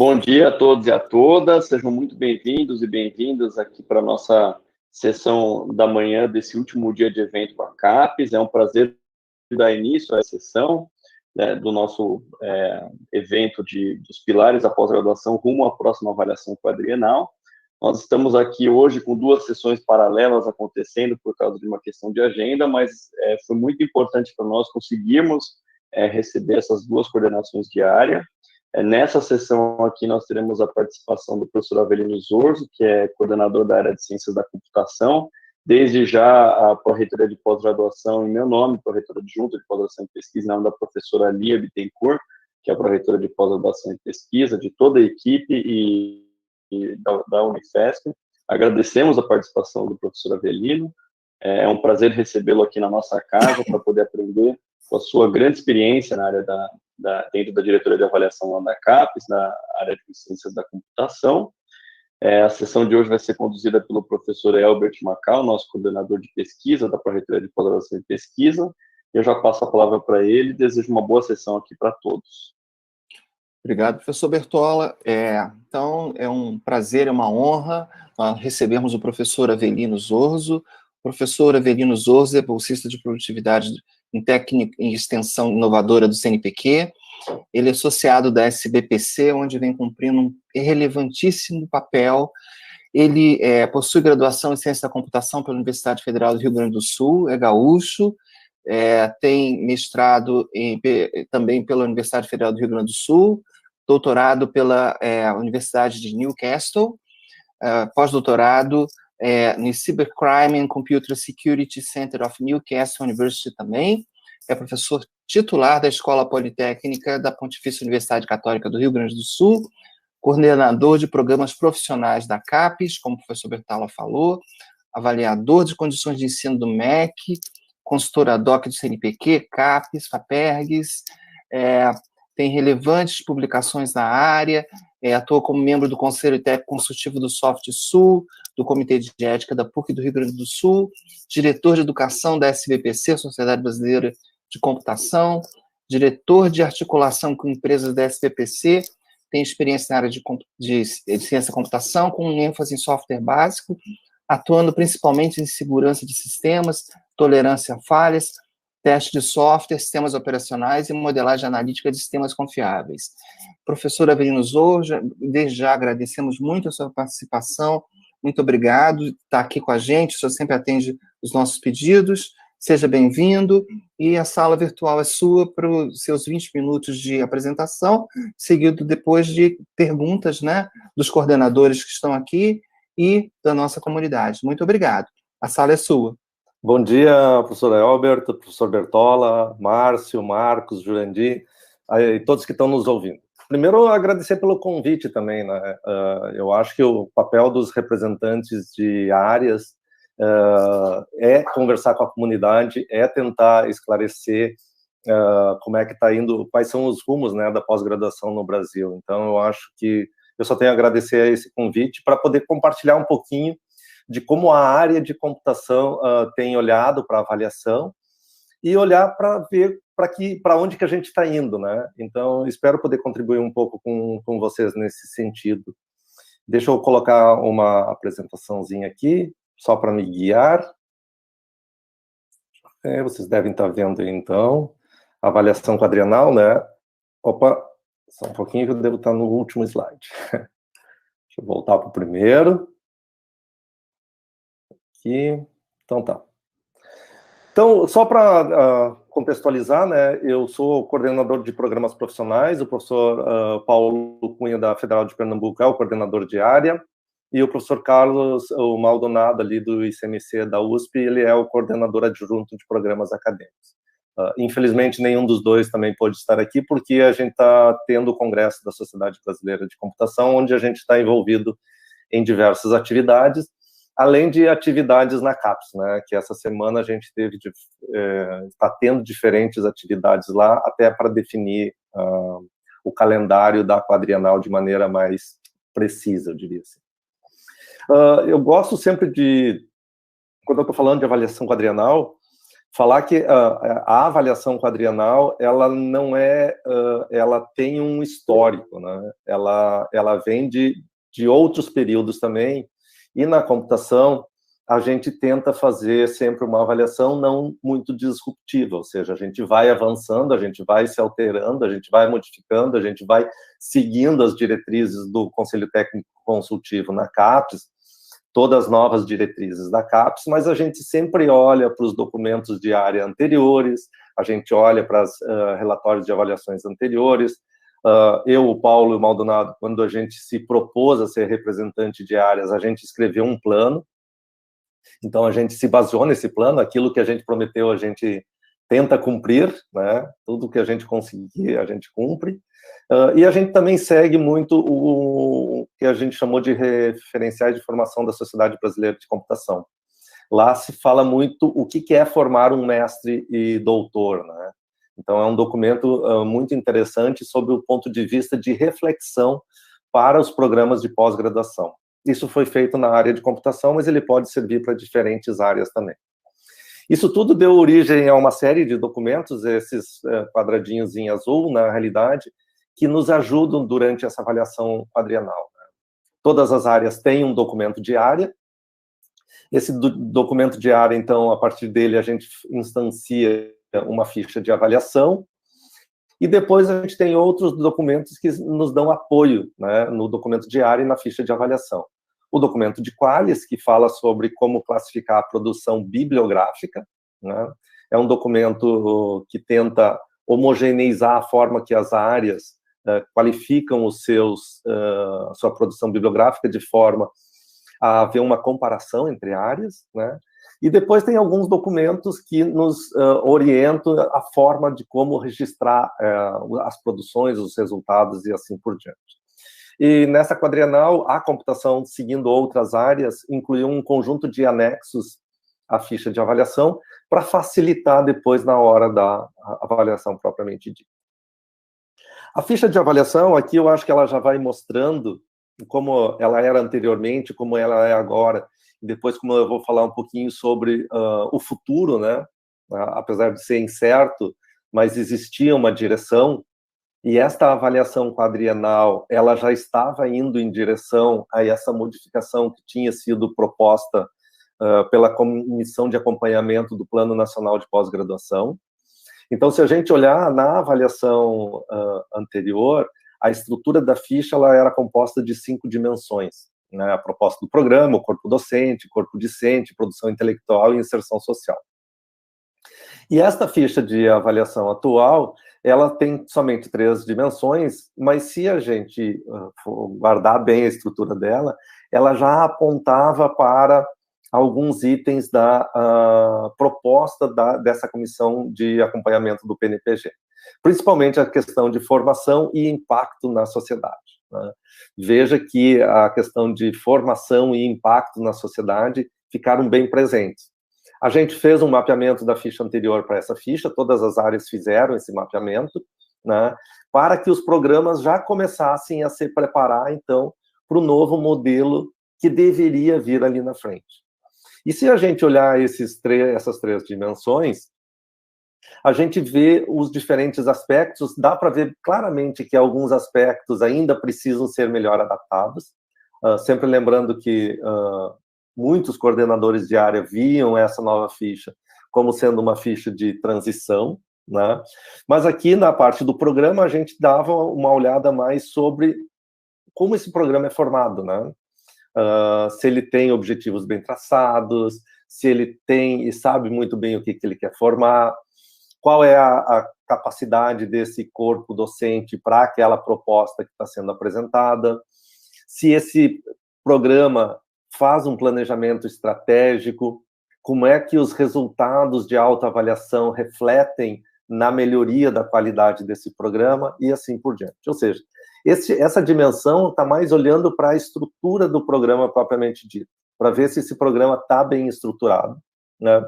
Bom dia a todos e a todas, sejam muito bem-vindos e bem-vindas aqui para a nossa sessão da manhã desse último dia de evento com a CAPES. É um prazer dar início à sessão do nosso evento dos pilares da pós-graduação rumo à próxima avaliação quadrienal. Nós estamos aqui hoje com duas sessões paralelas acontecendo por causa de uma questão de agenda, mas foi muito importante para nós conseguirmos receber essas duas coordenações de área. Nessa sessão aqui nós teremos a participação do professor Avelino Zorzo, que é coordenador da área de Ciências da Computação, desde já a pró-reitoria de pós-graduação em meu nome, pró-reitora adjunta de pós-graduação e pesquisa, em nome da professora Lia Bittencourt, que é a pró-reitora de pós-graduação e pesquisa, de toda a equipe e da Unifesp. Agradecemos a participação do professor Avelino, é um prazer recebê-lo aqui na nossa casa para poder aprender com a sua grande experiência na área dentro da diretoria de avaliação lá da CAPES, na área de Ciências da Computação. A sessão de hoje vai ser conduzida pelo professor Elbert Macau, nosso coordenador de pesquisa da pró-reitoria de pós-graduação e pesquisa. Eu já passo a palavra para ele e desejo uma boa sessão aqui para todos. Obrigado, professor Bertola. Então, é um prazer, é uma honra recebermos o professor Avelino Zorzo. O professor Avelino Zorzo é bolsista de produtividade em técnica e extensão inovadora do CNPq. Ele é associado da SBPC, onde vem cumprindo um relevantíssimo papel. Ele possui graduação em Ciência da Computação pela Universidade Federal do Rio Grande do Sul, é gaúcho, tem mestrado também pela Universidade Federal do Rio Grande do Sul, doutorado pela Universidade de Newcastle, pós-doutorado no Cybercrime and Computer Security Center of Newcastle University também, é professor titular da Escola Politécnica da Pontifícia Universidade Católica do Rio Grande do Sul, coordenador de programas profissionais da CAPES, como o professor Bertola falou, avaliador de condições de ensino do MEC, consultor ad hoc do CNPq, CAPES, FAPERGS, tem relevantes publicações na área, atua como membro do Conselho Técnico Consultivo do SoftSul, do Comitê de Ética da PUC do Rio Grande do Sul, diretor de educação da SBPC, Sociedade Brasileira de Computação, diretor de articulação com empresas da SBPC, tem experiência na área de ciência da computação, com ênfase em software básico, atuando principalmente em segurança de sistemas, tolerância a falhas, teste de software, sistemas operacionais e modelagem analítica de sistemas confiáveis. Professor Avelino Zorzo, desde já agradecemos muito a sua participação, muito obrigado por estar aqui com a gente, o senhor sempre atende os nossos pedidos, seja bem-vindo, e a sala virtual é sua para os seus 20 minutos de apresentação, seguido depois de perguntas, dos coordenadores que estão aqui e da nossa comunidade. Muito obrigado. A sala é sua. Bom dia, professor Elbert, professor Bertola, Márcio, Marcos, Jurandir, e todos que estão nos ouvindo. Primeiro, agradecer pelo convite também, eu acho que o papel dos representantes de áreas é conversar com a comunidade, é tentar esclarecer como é que está indo, quais são os rumos, da pós-graduação no Brasil. Então, eu acho que eu só tenho a agradecer a esse convite para poder compartilhar um pouquinho de como a área de computação tem olhado para a avaliação e olhar para ver para onde que a gente está indo, Então, espero poder contribuir um pouco com vocês nesse sentido. Deixa eu colocar uma apresentaçãozinha aqui, só para me guiar. Vocês devem estar vendo aí, então, a avaliação quadrienal, Opa, só um pouquinho que eu devo estar no último slide. Deixa eu voltar para o primeiro. Aqui, então tá. Então, só para contextualizar, eu sou coordenador de programas profissionais, o professor Paulo Cunha, da Federal de Pernambuco, é o coordenador de área, e o professor Carlos o Maldonado, ali do ICMC da USP, ele é o coordenador adjunto de programas acadêmicos. Infelizmente, nenhum dos dois também pôde estar aqui, porque a gente está tendo o Congresso da Sociedade Brasileira de Computação, onde a gente está envolvido em diversas atividades, além de atividades na CAPES, que essa semana a gente está tendo diferentes atividades lá, até para definir o calendário da quadrienal de maneira mais precisa, eu diria assim. Eu gosto sempre quando eu estou falando de avaliação quadrienal, falar que a avaliação quadrienal, ela não é, ela tem um histórico, né? Ela vem de outros períodos também, e na computação a gente tenta fazer sempre uma avaliação não muito disruptiva, ou seja, a gente vai avançando, a gente vai se alterando, a gente vai modificando, a gente vai seguindo as diretrizes do Conselho Técnico Consultivo na CAPES, todas as novas diretrizes da CAPES, mas a gente sempre olha para os documentos de área anteriores, a gente olha para os relatórios de avaliações anteriores. Eu, o Paulo e o Maldonado, quando a gente se propôs a ser representante de áreas, a gente escreveu um plano, então a gente se baseou nesse plano, aquilo que a gente prometeu a gente tenta cumprir, né? Tudo que a gente conseguir a gente cumpre, e a gente também segue muito o que a gente chamou de referenciais de formação da Sociedade Brasileira de Computação. Lá se fala muito o que é formar um mestre e doutor, né? Então é um documento muito interessante sobre o ponto de vista de reflexão para os programas de pós-graduação. Isso foi feito na área de computação, mas ele pode servir para diferentes áreas também. Isso tudo deu origem a uma série de documentos, esses quadradinhos em azul, na realidade, que nos ajudam durante essa avaliação quadrienal. Todas as áreas têm um documento de área. Esse documento de área, então, a partir dele, a gente instancia uma ficha de avaliação, e depois a gente tem outros documentos que nos dão apoio, né, no documento de área e na ficha de avaliação. O documento de Qualis, que fala sobre como classificar a produção bibliográfica, né, é um documento que tenta homogeneizar a forma que as áreas qualificam a sua produção bibliográfica de forma a haver uma comparação entre áreas, né? E depois tem alguns documentos que nos orientam a forma de como registrar as produções, os resultados e assim por diante. E nessa quadrienal, a computação, seguindo outras áreas, incluiu um conjunto de anexos à ficha de avaliação para facilitar depois na hora da avaliação propriamente dita. A ficha de avaliação, aqui eu acho que ela já vai mostrando como ela era anteriormente, como ela é agora, e depois como eu vou falar um pouquinho sobre o futuro, né? Apesar de ser incerto, mas existia uma direção, e esta avaliação quadrienal, ela já estava indo em direção a essa modificação que tinha sido proposta pela Comissão de Acompanhamento do Plano Nacional de Pós-Graduação. Então, se a gente olhar na avaliação anterior, a estrutura da ficha ela era composta de 5 dimensões, né? A proposta do programa, o corpo docente, corpo discente, produção intelectual e inserção social. E esta ficha de avaliação atual, ela tem somente 3 dimensões, mas se a gente guardar bem a estrutura dela, ela já apontava para alguns itens da proposta dessa comissão de acompanhamento do PNPG. Principalmente a questão de formação e impacto na sociedade, né? Veja que a questão de formação e impacto na sociedade ficaram bem presentes. A gente fez um mapeamento da ficha anterior para essa ficha, todas as áreas fizeram esse mapeamento, né, para que os programas já começassem a se preparar, então, para o novo modelo que deveria vir ali na frente. E se a gente olhar essas 3 dimensões, a gente vê os diferentes aspectos, dá para ver claramente que alguns aspectos ainda precisam ser melhor adaptados, sempre lembrando que muitos coordenadores de área viam essa nova ficha como sendo uma ficha de transição, né? Mas aqui na parte do programa a gente dava uma olhada mais sobre como esse programa é formado, né? Se ele tem objetivos bem traçados, se ele tem e sabe muito bem o que ele quer formar, qual é a capacidade desse corpo docente para aquela proposta que está sendo apresentada, se esse programa faz um planejamento estratégico, como é que os resultados de autoavaliação refletem na melhoria da qualidade desse programa e assim por diante. Ou seja, essa dimensão está mais olhando para a estrutura do programa propriamente dito, para ver se esse programa está bem estruturado, né?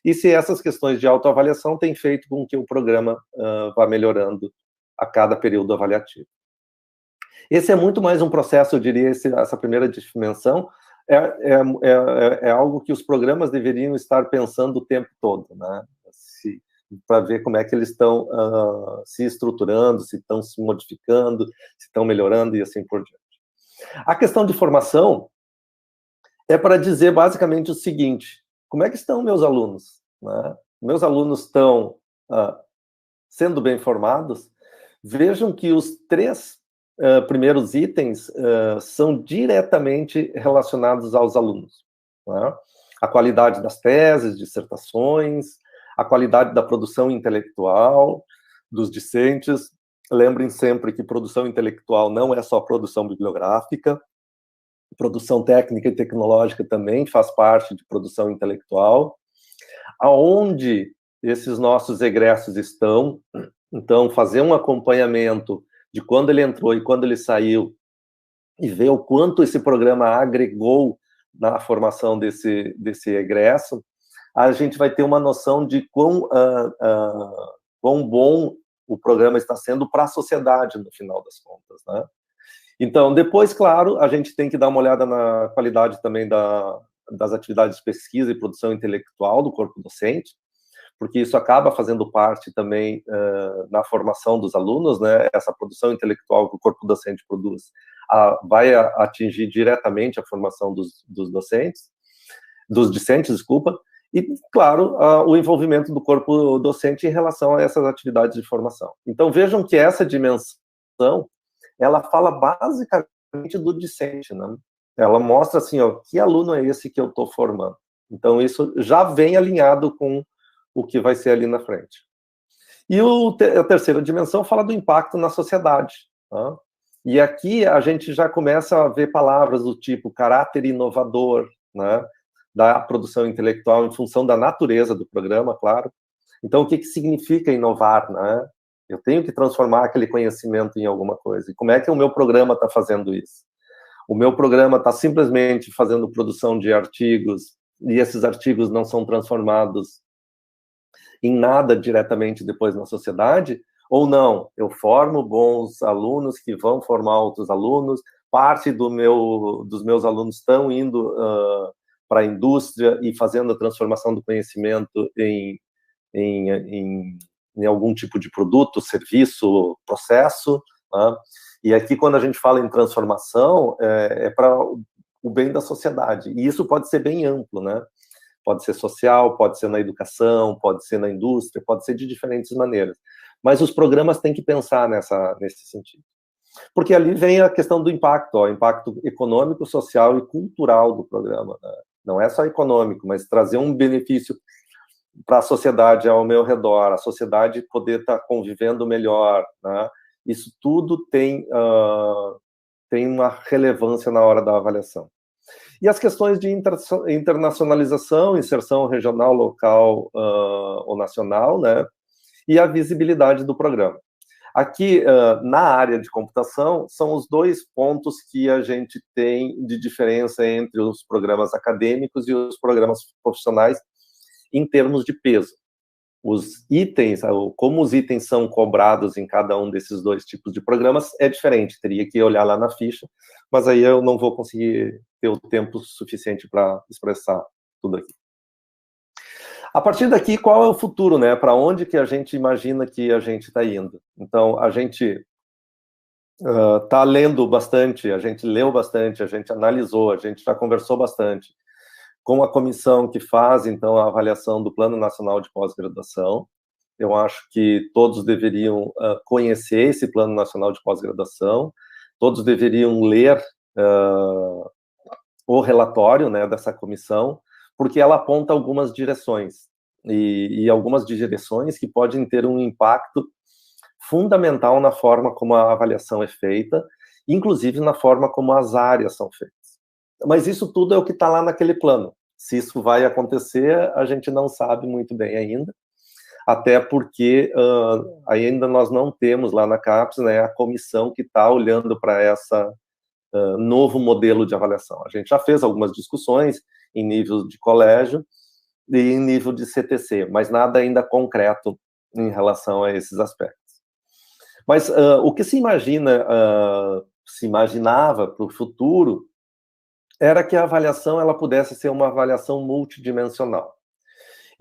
E se essas questões de autoavaliação têm feito com que o programa vá melhorando a cada período avaliativo. Esse é muito mais um processo, eu diria, essa primeira dimensão, é algo que os programas deveriam estar pensando o tempo todo, né? para ver como é que eles estão se estruturando, se estão se modificando, se estão melhorando e assim por diante. A questão de formação é para dizer basicamente o seguinte: como é que estão meus alunos? Né? Meus alunos estão sendo bem formados? Vejam que os 3 primeiros itens são diretamente relacionados aos alunos. Né? A qualidade das teses, dissertações, a qualidade da produção intelectual dos discentes. Lembrem sempre que produção intelectual não é só produção bibliográfica, produção técnica e tecnológica também faz parte de produção intelectual. Aonde esses nossos egressos estão, então fazer um acompanhamento de quando ele entrou e quando ele saiu, e ver o quanto esse programa agregou na formação desse egresso, a gente vai ter uma noção de quão bom o programa está sendo para a sociedade, no final das contas, né? Então, depois, claro, a gente tem que dar uma olhada na qualidade também das atividades de pesquisa e produção intelectual do corpo docente, porque isso acaba fazendo parte também na formação dos alunos, né? Essa produção intelectual que o corpo docente produz vai atingir diretamente a formação dos discentes, desculpa, e, claro, o envolvimento do corpo docente em relação a essas atividades de formação. Então, vejam que essa dimensão, ela fala basicamente do discente, né? Ela mostra assim, ó, que aluno é esse que eu estou formando. Então, isso já vem alinhado com o que vai ser ali na frente. E a terceira dimensão fala do impacto na sociedade. Tá? E aqui a gente já começa a ver palavras do tipo caráter inovador, né, da produção intelectual em função da natureza do programa, claro. Então, o que significa inovar, né? Eu tenho que transformar aquele conhecimento em alguma coisa. E como é que o meu programa está fazendo isso? O meu programa está simplesmente fazendo produção de artigos e esses artigos não são transformados em nada diretamente depois na sociedade? Ou não? Eu formo bons alunos que vão formar outros alunos, parte dos meus alunos estão indo para a indústria e fazendo a transformação do conhecimento em algum tipo de produto, serviço, processo, né? E aqui, quando a gente fala em transformação, é para o bem da sociedade. E isso pode ser bem amplo, né? Pode ser social, pode ser na educação, pode ser na indústria, pode ser de diferentes maneiras. Mas os programas têm que pensar nesse sentido. Porque ali vem a questão do impacto, ó, impacto econômico, social e cultural do programa, né? Não é só econômico, mas trazer um benefício para a sociedade ao meu redor, a sociedade poder estar convivendo melhor, né? Isso tudo tem uma relevância na hora da avaliação. E as questões de internacionalização, inserção regional, local ou nacional, né? E a visibilidade do programa. Aqui, na área de computação, são os 2 pontos que a gente tem de diferença entre os programas acadêmicos e os programas profissionais em termos de peso. Os itens, como os itens são cobrados em cada um desses 2 tipos de programas, é diferente, teria que olhar lá na ficha, mas aí eu não vou conseguir ter o tempo suficiente para expressar tudo aqui. A partir daqui, qual é o futuro, né? Para onde que a gente imagina que a gente está indo? Então, a gente está lendo bastante, a gente leu bastante, a gente analisou, a gente já conversou bastante com a comissão que faz, então, a avaliação do Plano Nacional de Pós-Graduação. Eu acho que todos deveriam conhecer esse Plano Nacional de Pós-Graduação, todos deveriam ler o relatório, né, dessa comissão, porque ela aponta algumas direções, e algumas direções que podem ter um impacto fundamental na forma como a avaliação é feita, inclusive na forma como as áreas são feitas. Mas isso tudo é o que está lá naquele plano. Se isso vai acontecer, a gente não sabe muito bem ainda, até porque ainda nós não temos lá na CAPES, né, a comissão que está olhando para essa novo modelo de avaliação. A gente já fez algumas discussões em nível de colégio e em nível de CTC, mas nada ainda concreto em relação a esses aspectos. Mas o que se imaginava para o futuro era que a avaliação ela pudesse ser uma avaliação multidimensional.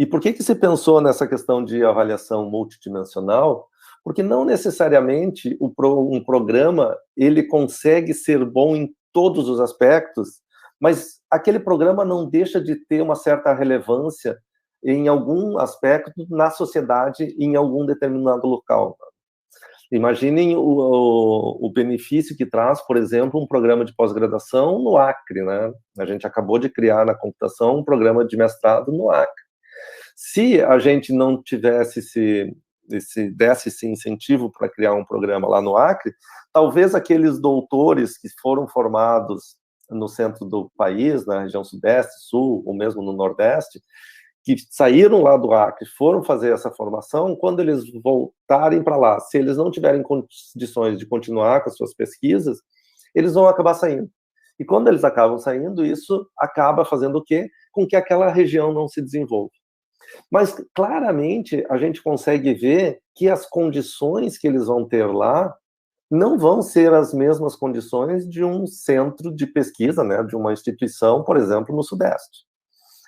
E por que se pensou nessa questão de avaliação multidimensional? Porque não necessariamente um programa ele consegue ser bom em todos os aspectos, mas aquele programa não deixa de ter uma certa relevância em algum aspecto na sociedade, em algum determinado local. Imaginem o benefício que traz, por exemplo, um programa de pós-graduação no Acre, né? A gente acabou de criar na computação um programa de mestrado no Acre. Se a gente não tivesse desse esse incentivo para criar um programa lá no Acre, talvez aqueles doutores que foram formados no centro do país, na região sudeste, sul, ou mesmo no nordeste, que saíram lá do Acre, foram fazer essa formação, quando eles voltarem para lá, se eles não tiverem condições de continuar com as suas pesquisas, eles vão acabar saindo. E quando eles acabam saindo, isso acaba fazendo o quê? Com que aquela região não se desenvolva. Mas, claramente, a gente consegue ver que as condições que eles vão ter lá não vão ser as mesmas condições de um centro de pesquisa, né, de uma instituição, por exemplo, no Sudeste.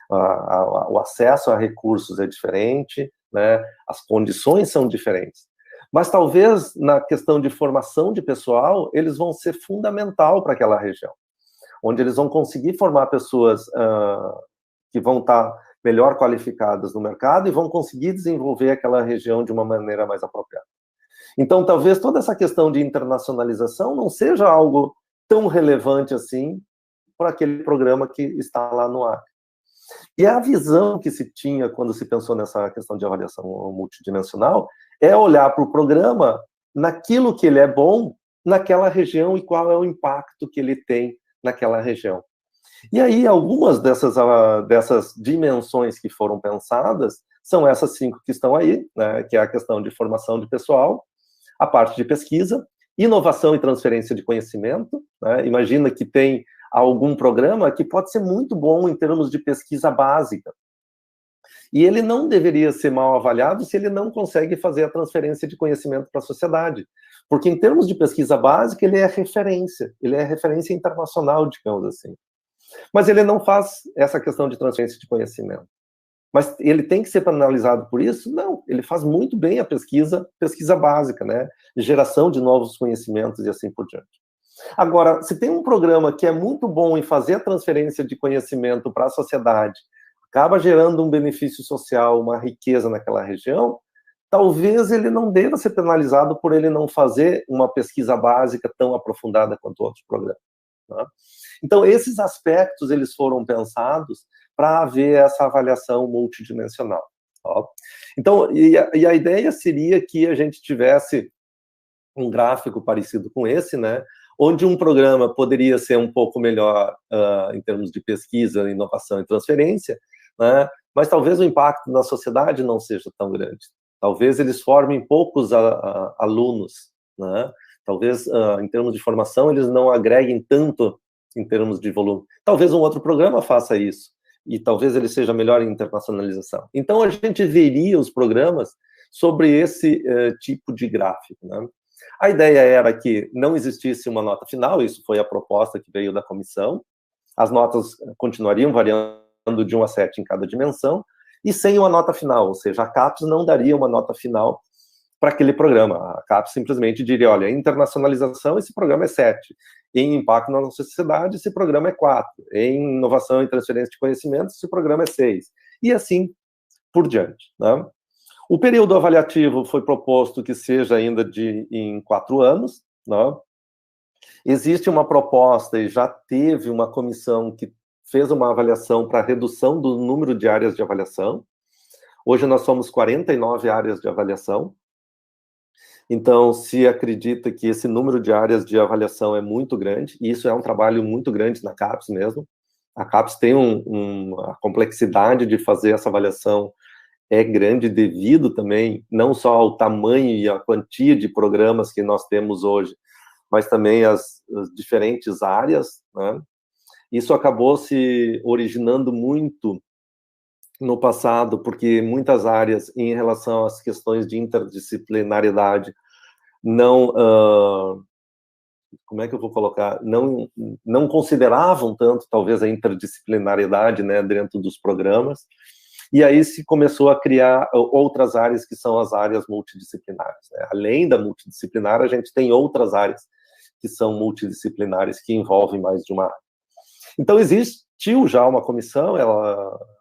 O acesso a recursos é diferente, né, as condições são diferentes. Mas, talvez, na questão de formação de pessoal, eles vão ser fundamental para aquela região, onde eles vão conseguir formar pessoas que vão estar melhor qualificadas no mercado e vão conseguir desenvolver aquela região de uma maneira mais apropriada. Então, talvez toda essa questão de internacionalização não seja algo tão relevante assim para aquele programa que está lá no Acre. E a visão que se tinha quando se pensou nessa questão de avaliação multidimensional é olhar para o programa naquilo que ele é bom naquela região e qual é o impacto que ele tem naquela região. E aí, algumas dessas dimensões que foram pensadas são essas 5 que estão aí, né, que é a questão de formação de pessoal, a parte de pesquisa, inovação e transferência de conhecimento, né? Imagina que tem algum programa que pode ser muito bom em termos de pesquisa básica, e ele não deveria ser mal avaliado se ele não consegue fazer a transferência de conhecimento para a sociedade, porque em termos de pesquisa básica ele é referência internacional, digamos assim. Mas ele não faz essa questão de transferência de conhecimento. Mas ele tem que ser penalizado por isso? Não, ele faz muito bem a pesquisa básica, né? Geração de novos conhecimentos e assim por diante. Agora, se tem um programa que é muito bom em fazer a transferência de conhecimento para a sociedade, acaba gerando um benefício social, uma riqueza naquela região, talvez ele não deva ser penalizado por ele não fazer uma pesquisa básica tão aprofundada quanto outros programas. Tá? Então, esses aspectos, eles foram pensados para haver essa avaliação multidimensional. Ó. Então, e a ideia seria que a gente tivesse um gráfico parecido com esse, né, onde um programa poderia ser um pouco melhor em termos de pesquisa, inovação e transferência, né, mas talvez o impacto na sociedade não seja tão grande. Talvez eles formem poucos alunos, né, talvez em termos de formação eles não agreguem tanto em termos de volume. Talvez um outro programa faça isso, e talvez ele seja melhor em internacionalização. Então, a gente veria os programas sobre esse tipo de gráfico, né? A ideia era que não existisse uma nota final, isso foi a proposta que veio da comissão, as notas continuariam variando de 1 a 7 em cada dimensão, e sem uma nota final, ou seja, a CAPES não daria uma nota final para aquele programa. A CAPES simplesmente diria, olha, em internacionalização, esse programa é 7. Em impacto na nossa sociedade, esse programa é 4. Em inovação e transferência de conhecimentos, esse programa é 6. E assim por diante. Né? O período avaliativo foi proposto que seja ainda em 4 anos. Né? Existe uma proposta, e já teve uma comissão que fez uma avaliação para redução do número de áreas de avaliação. Hoje nós somos 49 áreas de avaliação. Então, se acredita que esse número de áreas de avaliação é muito grande, e isso é um trabalho muito grande na CAPES mesmo. A CAPES tem a complexidade de fazer essa avaliação é grande devido também, não só ao tamanho e à quantia de programas que nós temos hoje, mas também as diferentes áreas, né? Isso acabou se originando muito no passado, porque muitas áreas, em relação às questões de interdisciplinariedade, não, como é que eu vou colocar, não consideravam tanto, talvez, a interdisciplinariedade, né, dentro dos programas, E aí se começou a criar outras áreas que são as áreas multidisciplinares, né? Além da multidisciplinar, a gente tem outras áreas que são multidisciplinares, que envolvem mais de uma área. Então, existiu já uma comissão,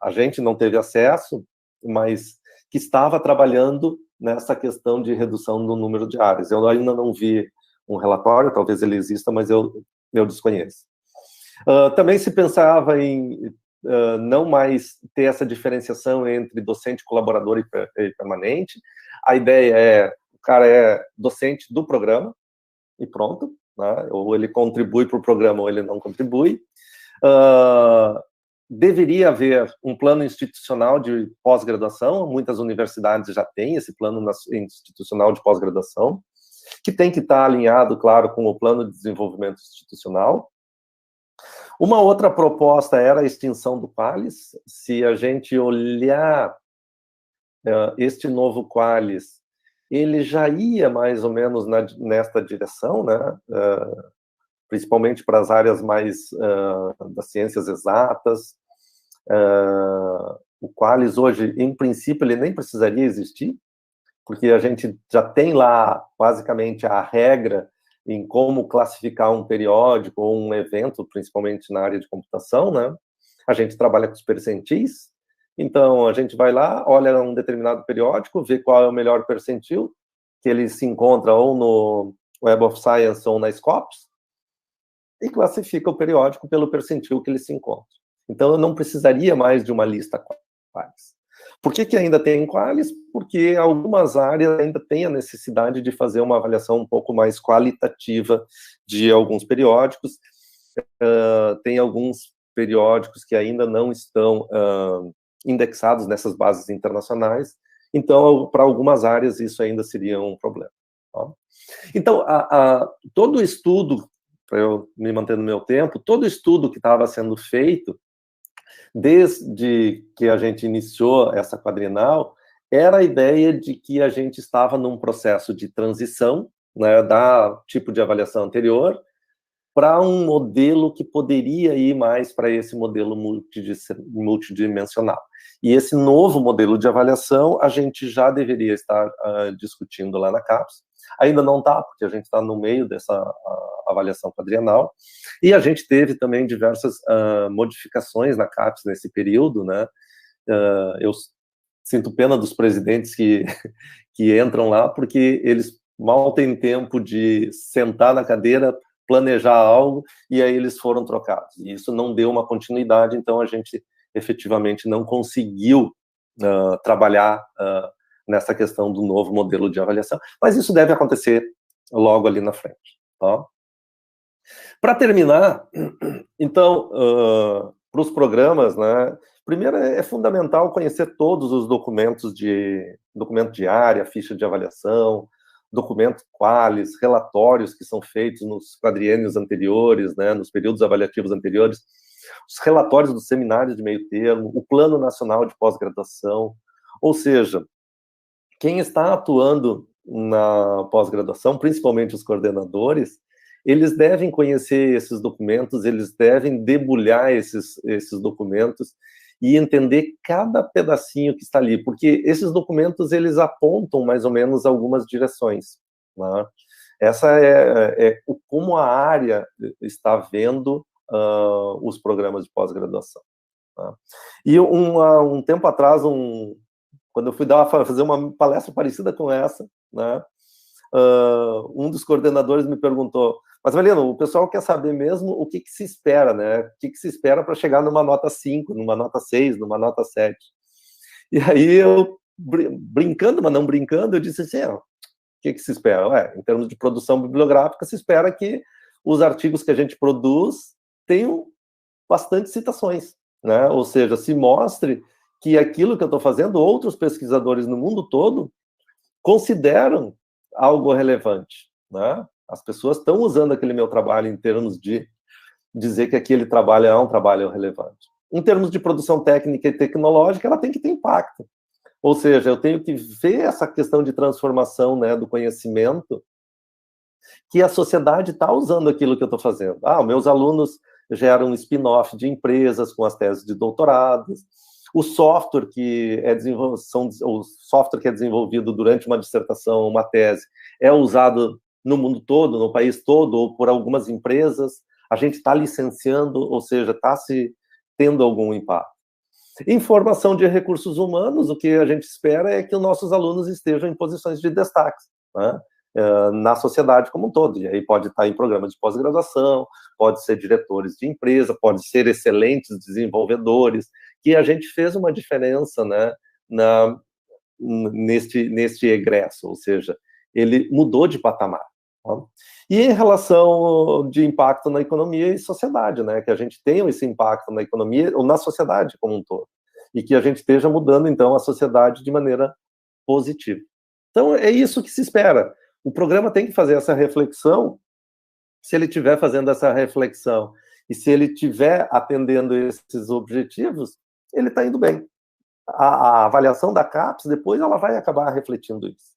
a gente não teve acesso, mas que estava trabalhando nessa questão de redução do número de áreas. Eu ainda não vi um relatório, talvez ele exista, mas eu desconheço. Também se pensava em não mais ter essa diferenciação entre docente, colaborador e permanente. A ideia é, o cara é docente do programa, e pronto, né? Ou ele contribui para o programa ou ele não contribui. Deveria haver um plano institucional de pós-graduação, muitas universidades já têm esse plano institucional de pós-graduação, que tem que estar alinhado, claro, com o plano de desenvolvimento institucional. Uma outra proposta era a extinção do Qualis. Se a gente olhar este novo Qualis, ele já ia mais ou menos nesta direção, né? Principalmente para as áreas mais das ciências exatas. O Qualis hoje, em princípio, ele nem precisaria existir, porque a gente já tem lá, basicamente, a regra em como classificar um periódico ou um evento, principalmente na área de computação, né? A gente trabalha com os percentis, então a gente vai lá, olha um determinado periódico, vê qual é o melhor percentil, que ele se encontra ou no Web of Science ou na Scopus, e classifica o periódico pelo percentil que ele se encontra. Então, eu não precisaria mais de uma lista Qualis. Por que ainda tem Qualis? Porque algumas áreas ainda têm a necessidade de fazer uma avaliação um pouco mais qualitativa de alguns periódicos. Tem alguns periódicos que ainda não estão indexados nessas bases internacionais. Então, para algumas áreas, isso ainda seria um problema. Tá? Então, todo o estudo, para eu me manter no meu tempo, todo estudo que estava sendo feito, desde que a gente iniciou essa quadrienal, era a ideia de que a gente estava num processo de transição, né, da tipo de avaliação anterior, para um modelo que poderia ir mais para esse modelo multidimensional. E esse novo modelo de avaliação, a gente já deveria estar discutindo lá na CAPES. Ainda não está, porque a gente está no meio dessa avaliação quadrienal, e a gente teve também diversas modificações na CAPES nesse período, né? Eu sinto pena dos presidentes que entram lá, porque eles mal têm tempo de sentar na cadeira, planejar algo, e aí eles foram trocados. E isso não deu uma continuidade, então a gente efetivamente não conseguiu trabalhar nessa questão do novo modelo de avaliação. Mas isso deve acontecer logo ali na frente. Tá? Para terminar, então, para os programas, né, primeiro é fundamental conhecer todos os documento de área, ficha de avaliação, documento Qualis, relatórios que são feitos nos quadriênios anteriores, né, nos períodos avaliativos anteriores, os relatórios dos seminários de meio termo, o Plano Nacional de Pós-Graduação, ou seja, quem está atuando na pós-graduação, principalmente os coordenadores, eles devem conhecer esses documentos, eles devem debulhar esses documentos e entender cada pedacinho que está ali, porque esses documentos, eles apontam mais ou menos algumas direções. Né? Essa é como a área está vendo os programas de pós-graduação. Tá? E um tempo atrás, quando eu fui fazer uma palestra parecida com essa, né, um dos coordenadores me perguntou, mas, Valino, o pessoal quer saber mesmo o que se espera, né? O que se espera para chegar numa nota 5, numa nota 6, numa nota 7. E aí eu, brincando, mas não brincando, eu disse assim, o que se espera? Em termos de produção bibliográfica, se espera que os artigos que a gente produz tenham bastante citações, né? Ou seja, se mostre que aquilo que eu estou fazendo, outros pesquisadores no mundo todo consideram algo relevante, né? As pessoas estão usando aquele meu trabalho em termos de dizer que aquele trabalho é um trabalho relevante. Em termos de produção técnica e tecnológica, ela tem que ter impacto. Ou seja, eu tenho que ver essa questão de transformação, né, do conhecimento, que a sociedade está usando aquilo que eu estou fazendo. Meus alunos geram um spin-off de empresas com as teses de doutorados, o software que é desenvolvido durante uma dissertação, uma tese, é usado no mundo todo, no país todo, ou por algumas empresas, a gente está licenciando, ou seja, está se tendo algum impacto. Em formação de recursos humanos, o que a gente espera é que os nossos alunos estejam em posições de destaque, né, na sociedade como um todo. E aí pode estar em programas de pós-graduação, pode ser diretores de empresa, pode ser excelentes desenvolvedores, que a gente fez uma diferença, né, neste egresso, ou seja, ele mudou de patamar. Tá? E em relação de impacto na economia e sociedade, né, que a gente tenha esse impacto na economia ou na sociedade como um todo, e que a gente esteja mudando, então, a sociedade de maneira positiva. Então, é isso que se espera. O programa tem que fazer essa reflexão. Se ele estiver fazendo essa reflexão e se ele estiver atendendo esses objetivos, ele está indo bem. A avaliação da CAPES, depois, ela vai acabar refletindo isso.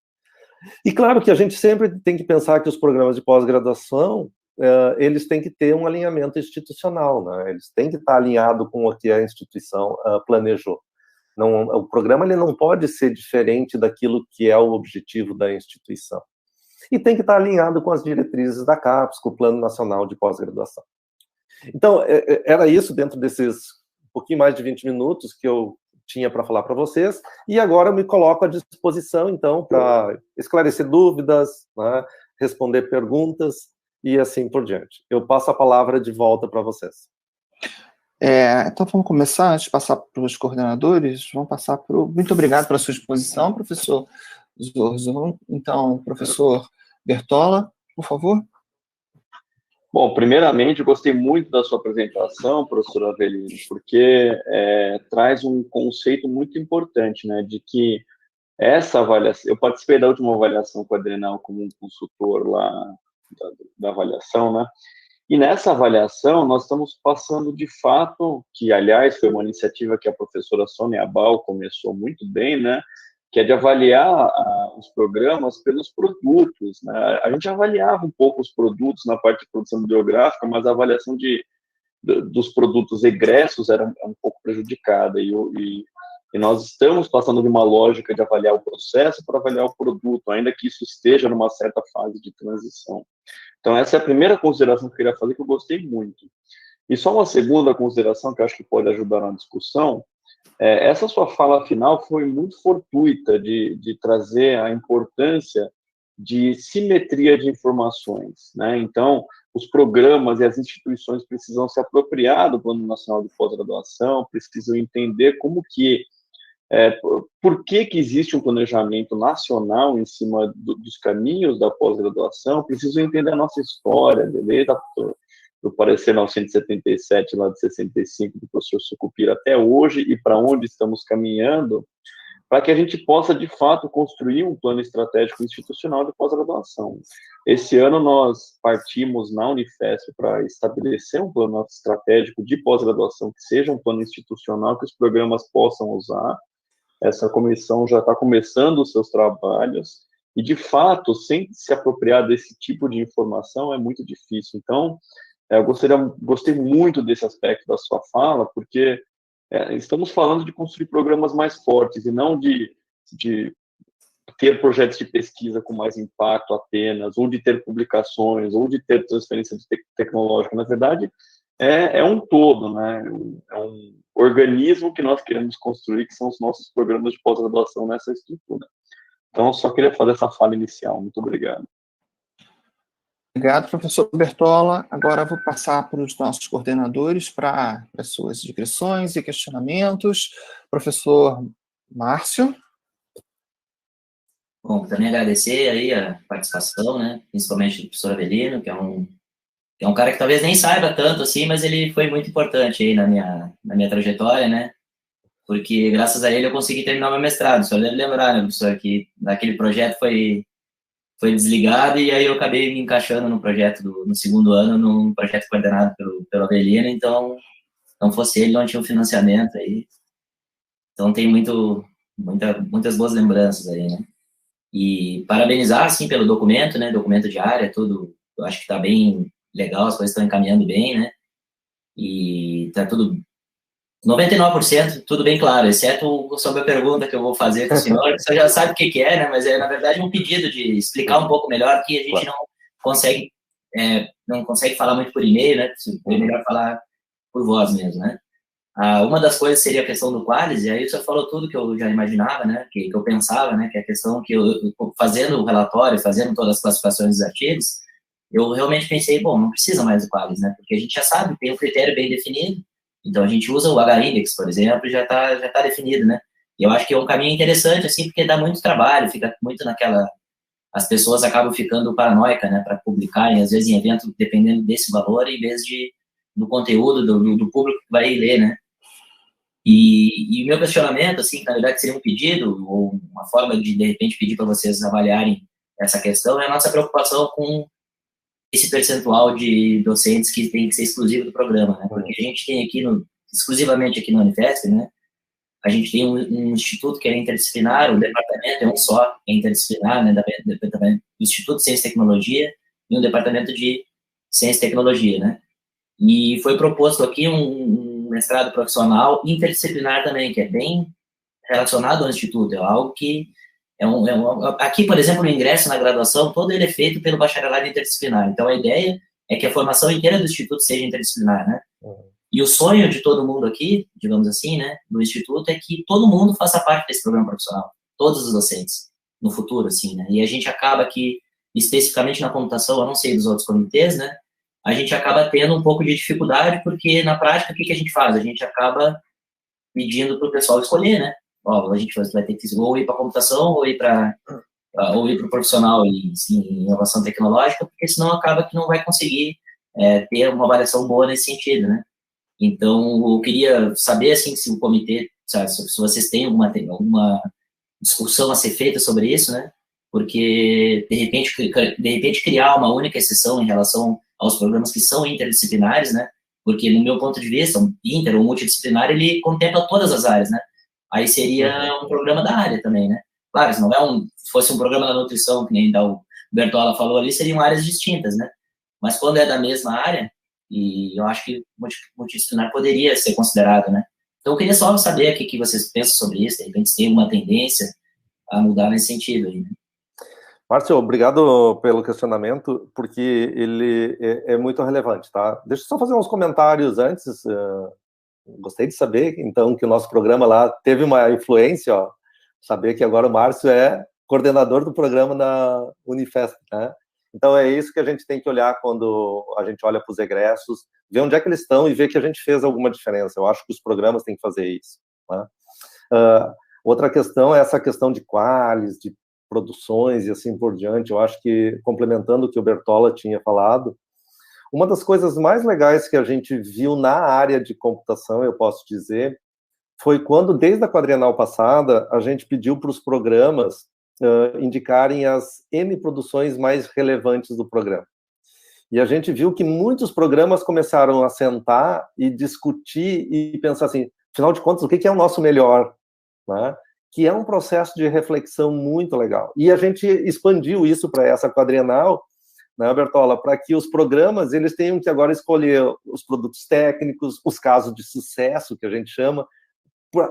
E claro que a gente sempre tem que pensar que os programas de pós-graduação, eles têm que ter um alinhamento institucional, né? Eles têm que estar alinhados com o que a instituição planejou. Não, o programa ele não pode ser diferente daquilo que é o objetivo da instituição. E tem que estar alinhado com as diretrizes da CAPES, com o Plano Nacional de Pós-Graduação. Então, era isso dentro desses pouquinho mais de 20 minutos que eu tinha para falar para vocês, e agora eu me coloco à disposição, então, para esclarecer dúvidas, né, responder perguntas e assim por diante. Eu passo a palavra de volta para vocês. Então, vamos começar, antes de passar para os coordenadores, vamos passar para o... Muito obrigado pela sua exposição, professor Zorzo. Então, professor Bertola, por favor. Bom, primeiramente, eu gostei muito da sua apresentação, professor Avelino, porque traz um conceito muito importante, né, de que essa avaliação... Eu participei da última avaliação quadrenal como um consultor lá da avaliação, né, e nessa avaliação nós estamos passando de fato, que aliás foi uma iniciativa que a professora Sônia Abal começou muito bem, né, que é de avaliar os programas pelos produtos, né? A gente avaliava um pouco os produtos na parte de produção bibliográfica, mas a avaliação dos produtos egressos era um pouco prejudicada, e nós estamos passando de uma lógica de avaliar o processo para avaliar o produto, ainda que isso esteja numa certa fase de transição. Então, essa é a primeira consideração que eu queria fazer, que eu gostei muito. E só uma segunda consideração que eu acho que pode ajudar na discussão. Essa sua fala final foi muito fortuita de trazer a importância de simetria de informações, né? Então, os programas e as instituições precisam se apropriar do Plano Nacional de Pós-Graduação, precisam entender como que, por que existe um planejamento nacional em cima dos caminhos da pós-graduação, precisam entender a nossa história, desde do parecer 977, lá de 65, do professor Sucupira até hoje, e para onde estamos caminhando, para que a gente possa, de fato, construir um plano estratégico institucional de pós-graduação. Esse ano nós partimos na Unifesp para estabelecer um plano estratégico de pós-graduação que seja um plano institucional que os programas possam usar. Essa comissão já está começando os seus trabalhos, e, de fato, sem se apropriar desse tipo de informação é muito difícil. Então, eu gostei muito desse aspecto da sua fala, porque estamos falando de construir programas mais fortes e não de ter projetos de pesquisa com mais impacto apenas, ou de ter publicações, ou de ter transferência tecnológica. Na verdade, é um todo, né? É um organismo que nós queremos construir, que são os nossos programas de pós-graduação nessa estrutura. Então, só queria fazer essa fala inicial. Muito obrigado. Obrigado, professor Bertola. Agora vou passar para os nossos coordenadores para as suas digressões e questionamentos. Professor Márcio. Bom, também agradecer aí a participação, né, principalmente do professor Avelino, que é um cara que talvez nem saiba tanto assim, mas ele foi muito importante aí na minha trajetória, né, porque graças a ele eu consegui terminar meu mestrado. O senhor deve lembrar, né, professor, que naquele projeto foi desligado, e aí eu acabei me encaixando no projeto no segundo ano, num projeto coordenado pelo Avelino. Então, não fosse ele, não tinha um financiamento aí. Então, tem muitas boas lembranças aí, né? E parabenizar, assim, pelo documento, né? Documento de área, tudo, eu acho que tá bem legal, as coisas estão encaminhando bem, né? E tá tudo 99%, tudo bem claro, exceto sobre a pergunta que eu vou fazer para o senhor, que o senhor já sabe o que é, né? Mas é, na verdade, um pedido de explicar um pouco melhor, que a gente não consegue falar muito por e-mail, né? É melhor falar por voz mesmo, né? Uma das coisas seria a questão do Qualis, e aí o senhor falou tudo que eu já imaginava, né? Que eu pensava, né? Que é a questão que eu fazendo o relatório, fazendo todas as classificações dos artigos, eu realmente pensei, bom, não precisa mais do Qualis, né? Porque a gente já sabe, tem um critério bem definido. Então, a gente usa o H-index, por exemplo, e já tá definido, né? E eu acho que é um caminho interessante, assim, porque dá muito trabalho, fica muito naquela... As pessoas acabam ficando paranoicas, né, para publicarem, às vezes, em evento, dependendo desse valor, em vez do conteúdo, do público que vai ler, né? E o meu questionamento, assim, que na verdade seria um pedido, ou uma forma de repente, pedir para vocês avaliarem essa questão, é a nossa preocupação com esse percentual de docentes que tem que ser exclusivo do programa, né? Porque a gente tem aqui, exclusivamente aqui na Unifesp, né? A gente tem um instituto que é interdisciplinar, o departamento é um só, é interdisciplinar, né? Do Instituto de Ciência e Tecnologia e um departamento de Ciência e Tecnologia, né? E foi proposto aqui um mestrado profissional interdisciplinar também, que é bem relacionado ao instituto, é algo que aqui, por exemplo, o ingresso na graduação, todo ele é feito pelo bacharelado interdisciplinar. Então, a ideia é que a formação inteira do instituto seja interdisciplinar, né? E o sonho de todo mundo aqui, digamos assim, né, do instituto, é que todo mundo faça parte desse programa profissional, todos os docentes, no futuro, assim, né? E a gente acaba aqui, especificamente na computação, eu não sei dos outros comitês, né? A gente acaba tendo um pouco de dificuldade, porque, na prática, o que a gente faz? A gente acaba pedindo para o pessoal escolher, né? Ó, a gente vai ter que ou ir para a computação ou ir para o profissional em inovação tecnológica, porque senão acaba que não vai conseguir ter uma avaliação boa nesse sentido, né? Então, eu queria saber, assim, se o comitê, sabe, se vocês têm alguma discussão a ser feita sobre isso, né? Porque, de repente criar uma única exceção em relação aos programas que são interdisciplinares, né? Porque, no meu ponto de vista, um inter ou multidisciplinar, ele contempla todas as áreas, né? Aí seria um programa da área também, né? Claro, se não se fosse um programa da nutrição, que nem o Bertola falou ali, seriam áreas distintas, né? Mas quando é da mesma área, e eu acho que multidisciplinar poderia ser considerado, né? Então, eu queria só saber o que vocês pensam sobre isso, de repente se tem uma tendência a mudar nesse sentido aí, né? Márcio, obrigado pelo questionamento, porque ele é muito relevante, tá? Deixa eu só fazer uns comentários antes. Gostei de saber, então, que o nosso programa lá teve uma influência, ó. Saber que agora o Márcio é coordenador do programa na Unifesp, né? Então, é isso que a gente tem que olhar quando a gente olha para os egressos, ver onde é que eles estão e ver que a gente fez alguma diferença. Eu acho que os programas têm que fazer isso, né? Outra questão é essa questão de qualis, de produções e assim por diante. Eu acho que, complementando o que o Bertola tinha falado, uma das coisas mais legais que a gente viu na área de computação, eu posso dizer, foi quando, desde a quadrienal passada, a gente pediu para os programas indicarem as N produções mais relevantes do programa. E a gente viu que muitos programas começaram a sentar e discutir e pensar assim, afinal de contas, o que é o nosso melhor, né? Que é um processo de reflexão muito legal. E a gente expandiu isso para essa quadrienal, né, Bertola, para que os programas eles tenham que agora escolher os produtos técnicos, os casos de sucesso, que a gente chama.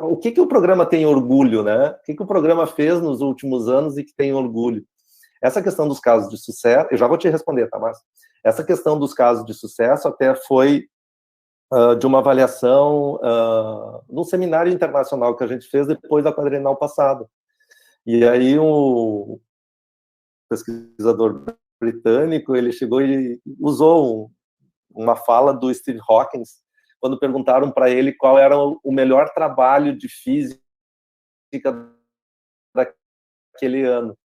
O que o programa tem orgulho, né? O que o programa fez nos últimos anos e que tem orgulho? Essa questão dos casos de sucesso, eu já vou te responder, tá, Márcio? Essa questão dos casos de sucesso até foi de uma avaliação num seminário internacional que a gente fez depois da quadrienal passada. E aí um pesquisador britânico, ele chegou e usou uma fala do Steve Hawking, quando perguntaram para ele qual era o melhor trabalho de física daquele ano.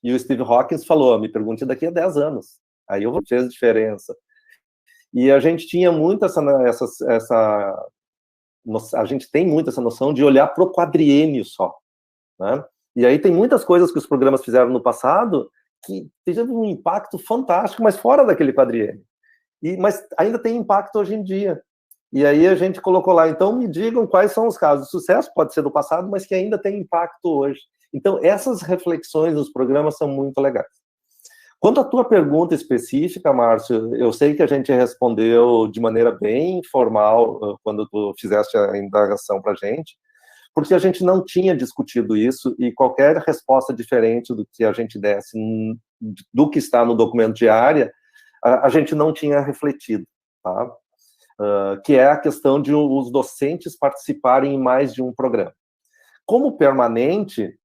E o Steve Hawking falou, me pergunte daqui a 10 anos. Aí eu fez diferença. E a gente tinha muito a gente tem muito essa noção de olhar para o quadriênio só, né? E aí tem muitas coisas que os programas fizeram no passado que teve um impacto fantástico, mas fora daquele quadriênio. Mas ainda tem impacto hoje em dia. E aí a gente colocou lá, então me digam quais são os casos de sucesso, pode ser do passado, mas que ainda tem impacto hoje. Então essas reflexões dos programas são muito legais. Quanto à tua pergunta específica, Márcio, eu sei que a gente respondeu de maneira bem informal quando tu fizeste a indagação para a gente, porque a gente não tinha discutido isso e qualquer resposta diferente do que a gente desse, do que está no documento de área, a gente não tinha refletido, tá? Que é a questão de os docentes participarem em mais de um programa. Como permanente,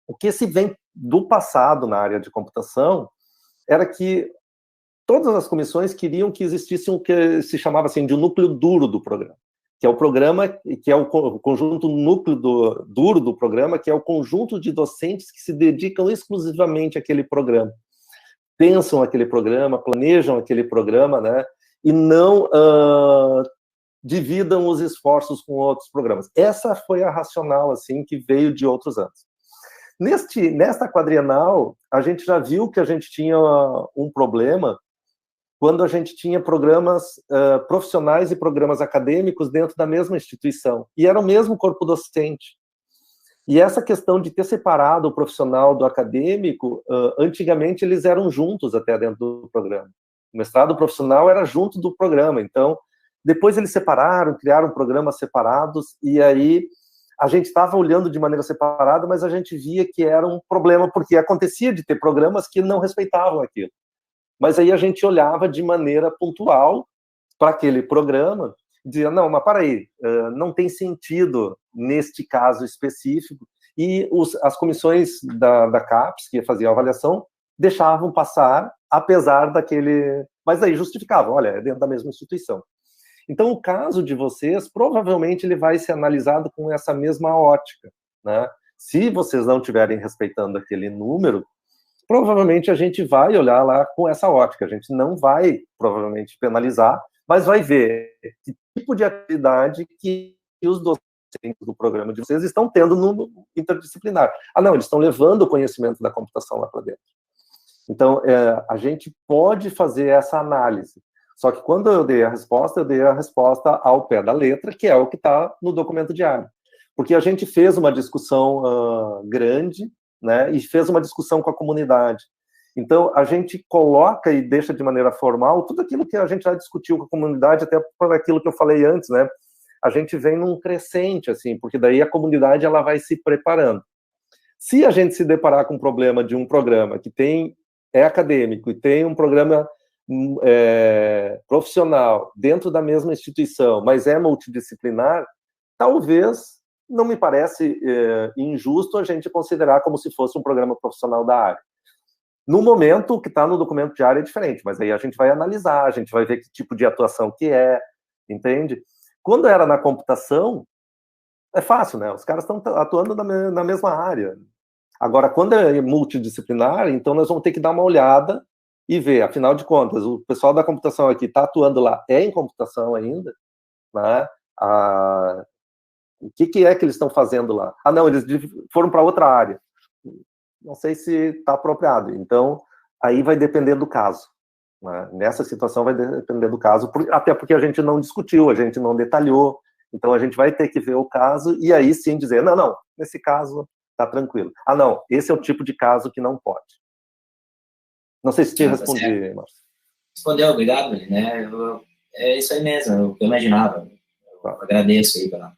o que se vem do passado na área de computação era que todas as comissões queriam que existisse o que se chamava assim de um núcleo duro do programa, que é o programa, que é o conjunto núcleo duro do programa, que é o conjunto de docentes que se dedicam exclusivamente àquele programa, pensam aquele programa, planejam aquele programa, né, e não dividam os esforços com outros programas. Essa foi a racional, assim, que veio de outros anos. Nesta quadrienal, a gente já viu que a gente tinha um problema quando a gente tinha programas profissionais e programas acadêmicos dentro da mesma instituição, e era o mesmo corpo docente. E essa questão de ter separado o profissional do acadêmico, antigamente eles eram juntos até dentro do programa. O mestrado profissional era junto do programa, então, depois eles separaram, criaram programas separados, e aí a gente estava olhando de maneira separada, mas a gente via que era um problema, porque acontecia de ter programas que não respeitavam aquilo. Mas aí a gente olhava de maneira pontual para aquele programa, e dizia, não, mas para aí, não tem sentido neste caso específico, e as comissões da CAPES, que faziam a avaliação, deixavam passar, apesar daquele... Mas aí justificavam, olha, é dentro da mesma instituição. Então, o caso de vocês, provavelmente ele vai ser analisado com essa mesma ótica, né? Se vocês não estiverem respeitando aquele número, provavelmente a gente vai olhar lá com essa ótica. A gente não vai, provavelmente, penalizar, mas vai ver que tipo de atividade que os docentes do programa de vocês estão tendo no interdisciplinar. Ah, não, eles estão levando o conhecimento da computação lá para dentro. Então, a gente pode fazer essa análise. Só que quando eu dei a resposta ao pé da letra, que é o que está no documento diário. Porque a gente fez uma discussão grande, né, e fez uma discussão com a comunidade. Então, a gente coloca e deixa de maneira formal tudo aquilo que a gente já discutiu com a comunidade, até por aquilo que eu falei antes, né? A gente vem num crescente, assim, porque daí a comunidade ela vai se preparando. Se a gente se deparar com um problema de um programa que é acadêmico e tem um programa profissional dentro da mesma instituição, mas é multidisciplinar, talvez não me parece injusto a gente considerar como se fosse um programa profissional da área. No momento, o que está no documento de área é diferente, mas aí a gente vai analisar, a gente vai ver que tipo de atuação que entende? Quando era na computação, é fácil, né? Os caras estão atuando na mesma área. Agora, quando é multidisciplinar, então nós vamos ter que dar uma olhada e ver, afinal de contas, o pessoal da computação aqui está atuando lá, em computação ainda, né? O que é que eles estão fazendo lá? Ah, não, eles foram para outra área. Não sei se está apropriado. Então, aí vai depender do caso. Né? Nessa situação vai depender do caso, até porque a gente não discutiu, a gente não detalhou. Então, a gente vai ter que ver o caso e aí sim dizer, não, nesse caso está tranquilo. Ah, não, esse é o tipo de caso que não pode. Não sei se te respondi, Márcio. Respondeu, obrigado, né? É isso aí mesmo, eu imaginava. Eu agradeço aí pela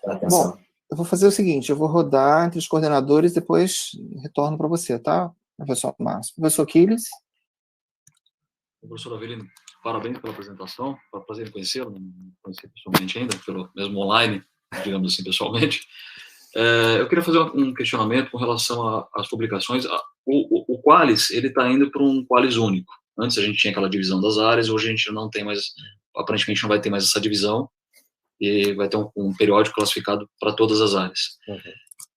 atenção. Bom, eu vou fazer o seguinte, eu vou rodar entre os coordenadores e depois retorno para você, tá, professor Márcio? Professor Quiles. Professor Avelino, parabéns pela apresentação, foi um prazer conhecê-lo, não conheci pessoalmente ainda, mesmo online, digamos assim, pessoalmente. Eu queria fazer um questionamento com relação às publicações. O Qualis, ele está indo para um Qualis único. Antes a gente tinha aquela divisão das áreas, hoje a gente não tem mais, aparentemente não vai ter mais essa divisão, e vai ter um periódico classificado para todas as áreas. Uhum.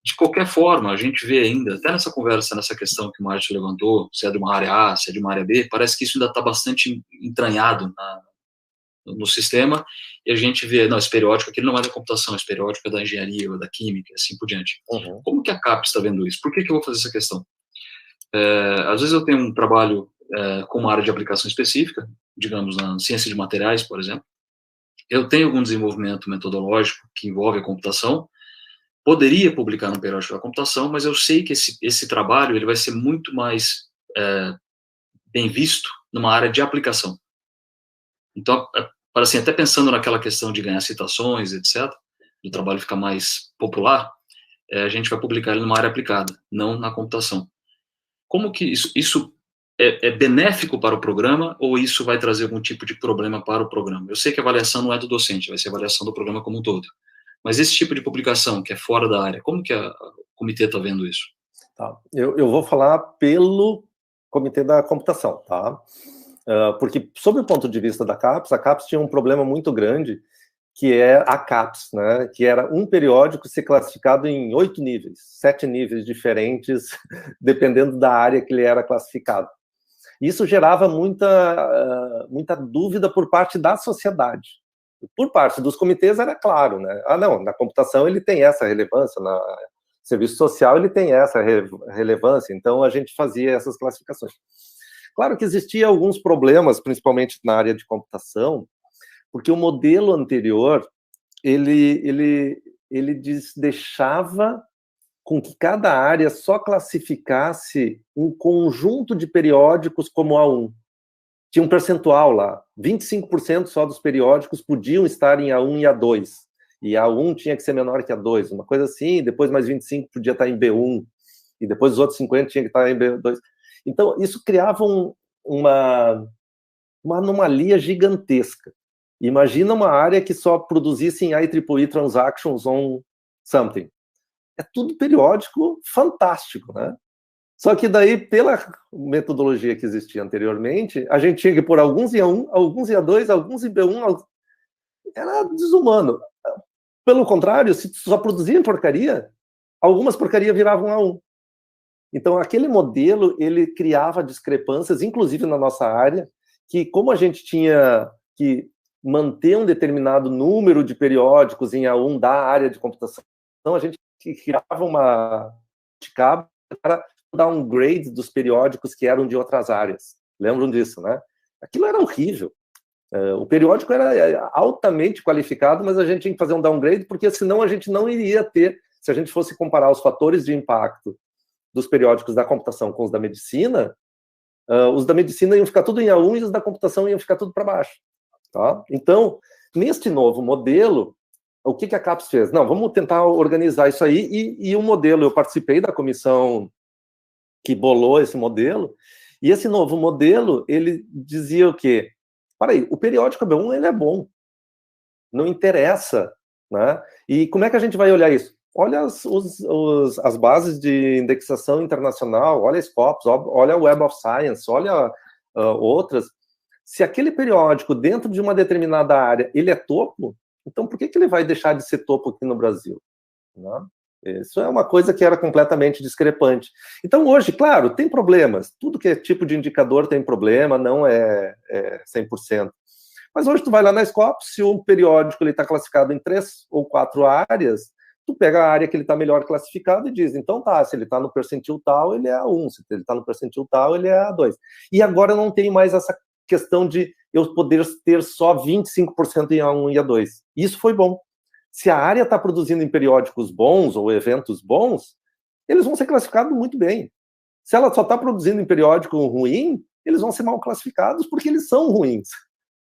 De qualquer forma, a gente vê ainda, até nessa conversa, nessa questão que o Márcio levantou, se é de uma área A, se é de uma área B, parece que isso ainda está bastante entranhado no sistema, e a gente vê, não, esse periódico aqui não é da computação, esse periódico é da engenharia, ou da química, assim por diante. Uhum. Como que a CAPES está vendo isso? Por que eu vou fazer essa questão? Às vezes eu tenho um trabalho com uma área de aplicação específica, digamos, na ciência de materiais, por exemplo, eu tenho algum desenvolvimento metodológico que envolve a computação, poderia publicar no periódico da computação, mas eu sei que esse trabalho ele vai ser muito mais tem visto numa área de aplicação. Então, para assim, até pensando naquela questão de ganhar citações, etc., do trabalho ficar mais popular, a gente vai publicar ele numa área aplicada, não na computação. Como que isso é benéfico para o programa, ou isso vai trazer algum tipo de problema para o programa? Eu sei que a avaliação não é do docente, vai ser a avaliação do programa como um todo. Mas esse tipo de publicação, que é fora da área, como que o comitê está vendo isso? Tá. Eu vou falar pelo comitê da computação, tá? Porque, sob o ponto de vista da CAPES, a CAPES tinha um problema muito grande, que é a CAPES, né? Que era um periódico ser classificado em 8 níveis, 7 níveis diferentes, dependendo da área que ele era classificado. Isso gerava muita dúvida por parte da sociedade. Por parte dos comitês era claro, né? Não, na computação ele tem essa relevância, na serviço social ele tem essa relevância, então a gente fazia essas classificações. Claro que existia alguns problemas, principalmente na área de computação, porque o modelo anterior, ele deixava com que cada área só classificasse um conjunto de periódicos como A1. Tinha um percentual lá, 25% só dos periódicos podiam estar em A1 e A2, e A1 tinha que ser menor que A2, uma coisa assim, depois mais 25 podia estar em B1, e depois os outros 50 tinha que estar em B2. Então, isso criava uma anomalia gigantesca. Imagina uma área que só produzisse em IEEE Transactions on something. É tudo periódico fantástico, né? Só que daí, pela metodologia que existia anteriormente, a gente tinha que pôr alguns em A1, alguns em A2, alguns em B1, era desumano. Pelo contrário, se só produzia porcaria, algumas porcarias viravam A1. Então, aquele modelo, ele criava discrepâncias, inclusive na nossa área, que como a gente tinha que manter um determinado número de periódicos em A1 da área de computação, a gente criava uma cabo para downgrade dos periódicos que eram de outras áreas. Lembram disso, né? Aquilo era horrível. O periódico era altamente qualificado, mas a gente tinha que fazer um downgrade, porque senão a gente não iria ter, se a gente fosse comparar os fatores de impacto dos periódicos da computação com os da medicina, os da medicina iam ficar tudo em A1 e os da computação iam ficar tudo para baixo. Tá? Então, neste novo modelo, o que a CAPES fez? Não, vamos tentar organizar isso aí, e o modelo, eu participei da comissão que bolou esse modelo, e esse novo modelo, ele dizia o quê? Peraí, o periódico B1, ele é bom, não interessa, né? E como é que a gente vai olhar isso? Olha as bases de indexação internacional, olha a Scopus, olha a Web of Science, olha outras. Se aquele periódico, dentro de uma determinada área, ele é topo, então por que ele vai deixar de ser topo aqui no Brasil? Né? Isso é uma coisa que era completamente discrepante. Então, hoje, claro, tem problemas. Tudo que é tipo de indicador tem problema, não é 100%. Mas hoje tu vai lá na Scopus, se um periódico está classificado em 3 ou 4 áreas, tu pega a área que ele está melhor classificado e diz, então tá, se ele está no percentil tal, ele é A1, se ele está no percentil tal, ele é A2. E agora não tem mais essa questão de eu poder ter só 25% em A1 e A2. Isso foi bom. Se a área está produzindo em periódicos bons ou eventos bons, eles vão ser classificados muito bem. Se ela só está produzindo em periódico ruim, eles vão ser mal classificados porque eles são ruins,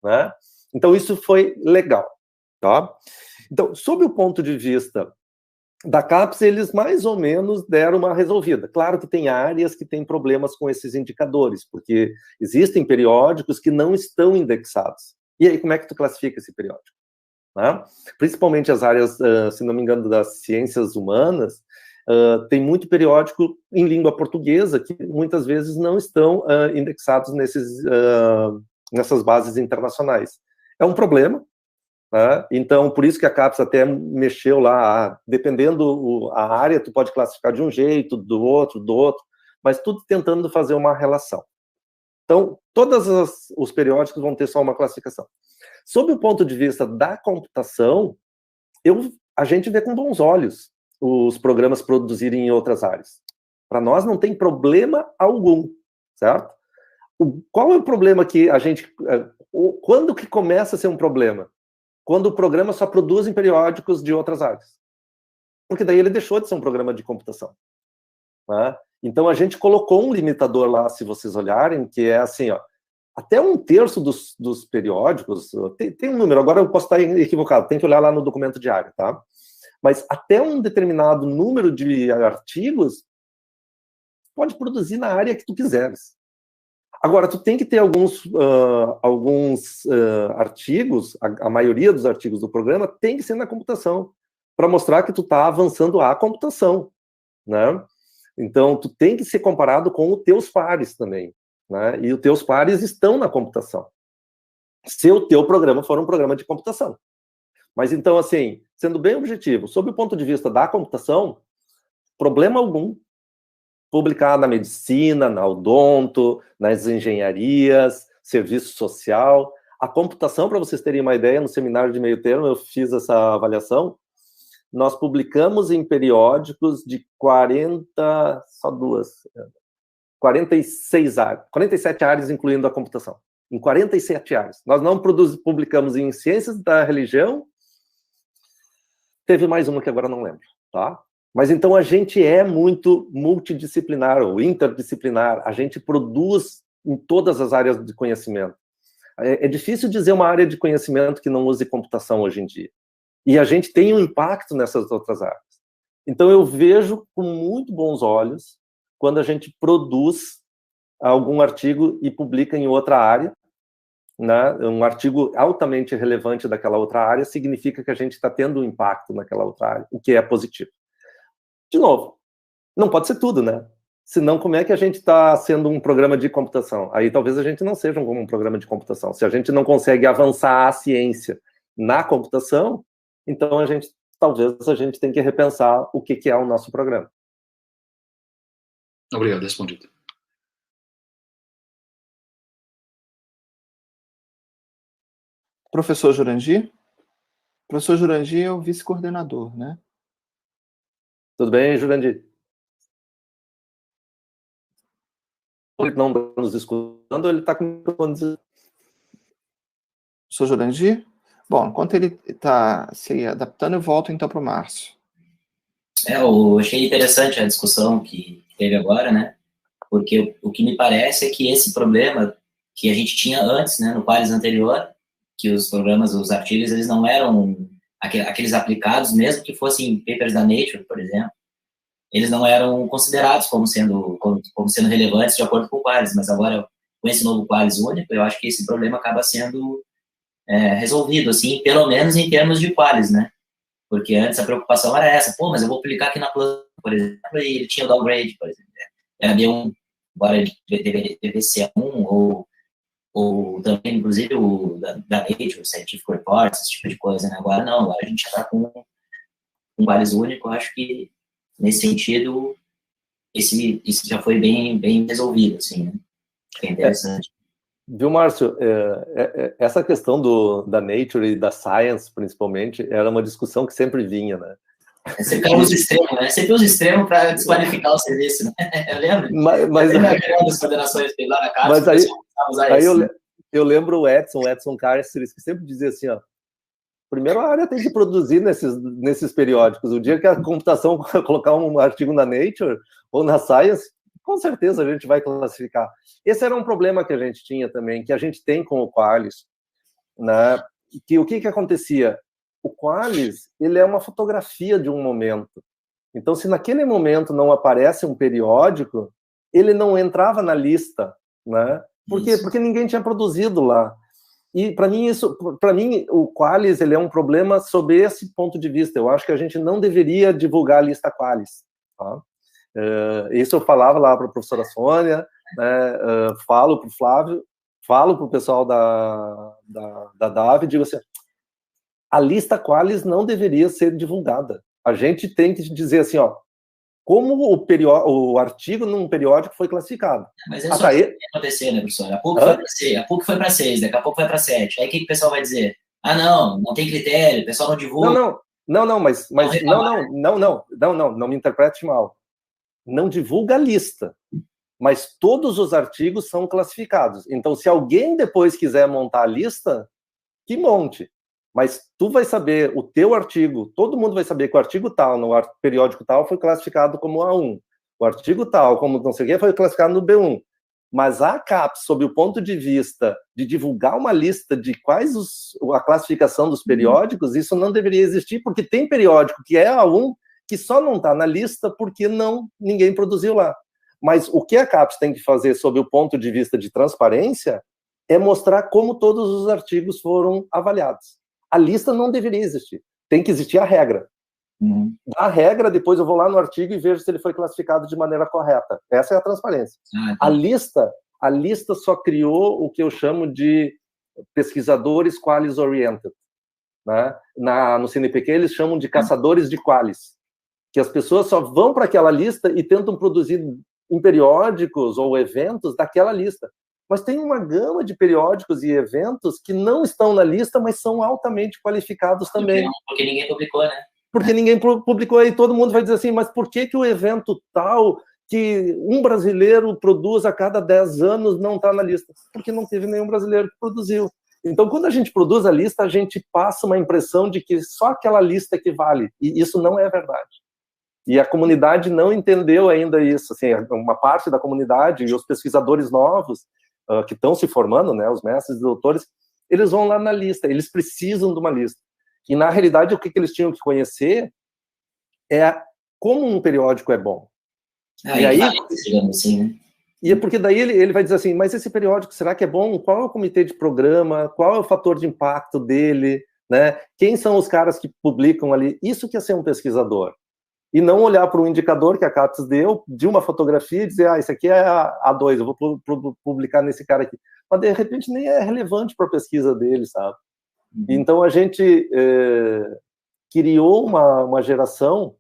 né? Então, isso foi legal, tá? Então, sob o ponto de vista da CAPES, eles mais ou menos deram uma resolvida. Claro que tem áreas que têm problemas com esses indicadores, porque existem periódicos que não estão indexados. E aí, como é que tu classifica esse periódico? Né? Principalmente as áreas, se não me engano, das ciências humanas, tem muito periódico em língua portuguesa que muitas vezes não estão indexados nessas bases internacionais. É um problema, né? Então, por isso que a CAPES até mexeu lá, dependendo a área, tu pode classificar de um jeito, do outro, mas tudo tentando fazer uma relação. Então, todos os periódicos vão ter só uma classificação. Sob o ponto de vista da computação, a gente vê com bons olhos os programas produzirem em outras áreas. Para nós não tem problema algum, certo? Qual é o problema que a gente... Quando que começa a ser um problema? Quando o programa só produz em periódicos de outras áreas. Porque daí ele deixou de ser um programa de computação. Né? Então, a gente colocou um limitador lá, se vocês olharem, que é assim, ó, até 1/3 dos periódicos, tem um número, agora eu posso estar equivocado, tem que olhar lá no documento diário, tá? Mas até um determinado número de artigos pode produzir na área que tu quiseres. Agora, tu tem que ter alguns artigos, a maioria dos artigos do programa tem que ser na computação, para mostrar que tu está avançando a computação, né? Então, tu tem que ser comparado com os teus pares também, né? E os teus pares estão na computação. Se o teu programa for um programa de computação. Mas, então, assim, sendo bem objetivo, sob o ponto de vista da computação, problema algum publicar na medicina, na odonto, nas engenharias, serviço social. A computação, para vocês terem uma ideia, no seminário de meio termo, eu fiz essa avaliação, nós publicamos em periódicos de 47 áreas, incluindo a computação. Em 47 áreas. Nós não publicamos em ciências da religião, teve mais uma que agora não lembro, tá? Mas então a gente é muito multidisciplinar ou interdisciplinar, a gente produz em todas as áreas de conhecimento. É difícil dizer uma área de conhecimento que não use computação hoje em dia. E a gente tem um impacto nessas outras áreas. Então eu vejo com muito bons olhos quando a gente produz algum artigo e publica em outra área, né? Um artigo altamente relevante daquela outra área significa que a gente está tendo um impacto naquela outra área, o que é positivo. De novo, não pode ser tudo, né? Senão, como é que a gente está sendo um programa de computação? Aí talvez a gente não seja um programa de computação. Se a gente não consegue avançar a ciência na computação, então talvez a gente tenha que repensar o que é o nosso programa. Obrigado, respondido. Professor Jurandir? Professor Jurandir é o vice-coordenador, né? Tudo bem, Jurandir? Ele não está nos escutando, ele está com... Professor Jurandir? Bom, enquanto ele está se adaptando, eu volto então para o Márcio. Eu achei interessante a discussão que teve agora, né? Porque o que me parece é que esse problema que a gente tinha antes, né, no Qualis anterior, que os programas, os artigos, eles não eram aqueles aplicados, mesmo que fossem papers da Nature, por exemplo, eles não eram considerados como sendo relevantes de acordo com o Qualis, mas agora, com esse novo Qualis único, eu acho que esse problema acaba sendo resolvido, assim, pelo menos em termos de Qualis, né? Porque antes a preocupação era essa, mas eu vou publicar aqui na Plus, por exemplo, e ele tinha o downgrade, por exemplo, era B1, agora deve ser 1, ou também, inclusive, o da Nature, o Scientific Reports, esse tipo de coisa, né? Agora não, agora a gente já está com um Qualis único, eu acho que, nesse sentido, isso já foi bem resolvido, assim, né? É interessante. Viu, Márcio, essa questão da Nature e da Science, principalmente, era uma discussão que sempre vinha, né? Você caiu os extremos, né? Você viu os extremos para desqualificar o serviço, né? Eu lembro. Mas as coordenações lá na casa. Mas aí eu lembro o Edson Cárceres, que sempre dizia assim, ó, primeiro a área tem que produzir nesses periódicos. O dia que a computação colocar um artigo na Nature ou na Science, com certeza a gente vai classificar. Esse era um problema que a gente tinha também, que a gente tem com o Qualis, né? Que o que acontecia? O Qualis, ele é uma fotografia de um momento. Então, se naquele momento não aparece um periódico, ele não entrava na lista, né? Por quê? Porque ninguém tinha produzido lá. E para mim o Qualis, ele é um problema sob esse ponto de vista. Eu acho que a gente não deveria divulgar a lista Qualis, tá? Isso eu falava lá para a professora Sônia, né? Falo para o Flávio, falo para o pessoal da DAV e digo assim, a lista Qualis não deveria ser divulgada. A gente tem que dizer assim, ó, como o artigo num periódico foi classificado. Mas isso só vai acontecer, né, professor? A PUC foi para 6, daqui a pouco vai para 7. Aí o que o pessoal vai dizer? Não tem critério, o pessoal não divulga. Não me interprete mal. Não divulga a lista, mas todos os artigos são classificados. Então, se alguém depois quiser montar a lista, que monte. Mas tu vai saber, o teu artigo, todo mundo vai saber que o artigo tal, no periódico tal, foi classificado como A1. o artigo tal, como não sei o que, foi classificado no B1. Mas a CAPES, sob o ponto de vista de divulgar uma lista de quais a classificação dos periódicos, isso não deveria existir, porque tem periódico que é A1, que só não está na lista porque ninguém produziu lá. Mas o que a CAPES tem que fazer sob o ponto de vista de transparência é mostrar como todos os artigos foram avaliados. A lista não deveria existir. Tem que existir a regra. Da regra, depois eu vou lá no artigo e vejo se ele foi classificado de maneira correta. Essa é a transparência. A lista só criou o que eu chamo de pesquisadores qualis oriented, né? No CNPq eles chamam de caçadores de qualis, que as pessoas só vão para aquela lista e tentam produzir em periódicos ou eventos daquela lista. Mas tem uma gama de periódicos e eventos que não estão na lista, mas são altamente qualificados também. Porque ninguém publicou, né? Porque ninguém publicou, e todo mundo vai dizer assim, mas por que o evento tal, que um brasileiro produz a cada 10 anos, não está na lista? Porque não teve nenhum brasileiro que produziu. Então, quando a gente produz a lista, a gente passa uma impressão de que só aquela lista que vale, e isso não é verdade. E a comunidade não entendeu ainda isso. Assim, uma parte da comunidade e os pesquisadores novos que estão se formando, né, os mestres e doutores, eles vão lá na lista, eles precisam de uma lista. E, na realidade, o que eles tinham que conhecer é como um periódico é bom. E aí, digamos assim, né? E é porque daí ele vai dizer assim, mas esse periódico, será que é bom? Qual é o comitê de programa? Qual é o fator de impacto dele? Né? Quem são os caras que publicam ali? Isso que é ser um pesquisador. E não olhar para um indicador que a CAPES deu, de uma fotografia, e dizer, isso aqui é a A2, eu vou publicar nesse cara aqui. Mas, de repente, nem é relevante para a pesquisa dele, sabe? Então, a gente criou uma geração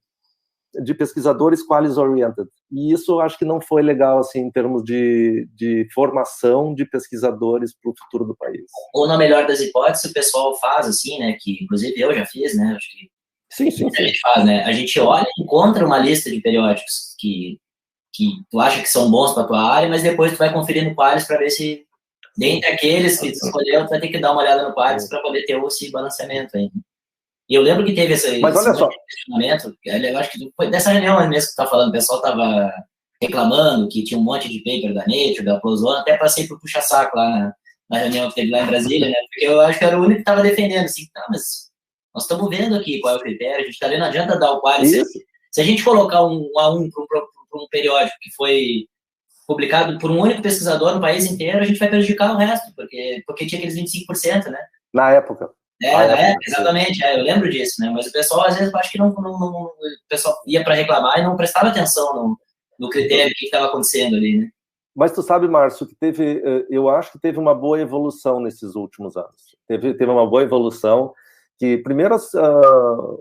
de pesquisadores qualis-oriented. E isso eu acho que não foi legal, assim, em termos de formação de pesquisadores para o futuro do país. Ou, na melhor das hipóteses, o pessoal faz, assim, né, que inclusive eu já fiz, né, acho que sim. A gente faz, né, a gente olha e encontra uma lista de periódicos que tu acha que são bons para a tua área, mas depois tu vai conferir no Qualis para ver se, dentre aqueles que tu escolheu, tu vai ter que dar uma olhada no Qualis para poder ter esse balanceamento aí. E eu lembro que teve esse questionamento, eu acho que foi dessa reunião mesmo que tu tá falando, o pessoal tava reclamando que tinha um monte de paper da Nature, da Plus One, até passei por puxa-saco lá na reunião que teve lá em Brasília, né, porque eu acho que era o único que tava defendendo, assim, tá, mas nós estamos vendo aqui qual é o critério, a gente tá vendo, não adianta dar o Qualis. Se a gente colocar um A1 para um periódico que foi publicado por um único pesquisador no país inteiro, a gente vai prejudicar o resto, porque tinha aqueles 25%, né? Na época. Exatamente, eu lembro disso, né? Mas o pessoal, às vezes, acho que o pessoal ia para reclamar e não prestava atenção no critério que estava acontecendo ali, né? Mas tu sabe, Márcio, que eu acho que teve uma boa evolução nesses últimos anos. Teve uma boa evolução, que primeiro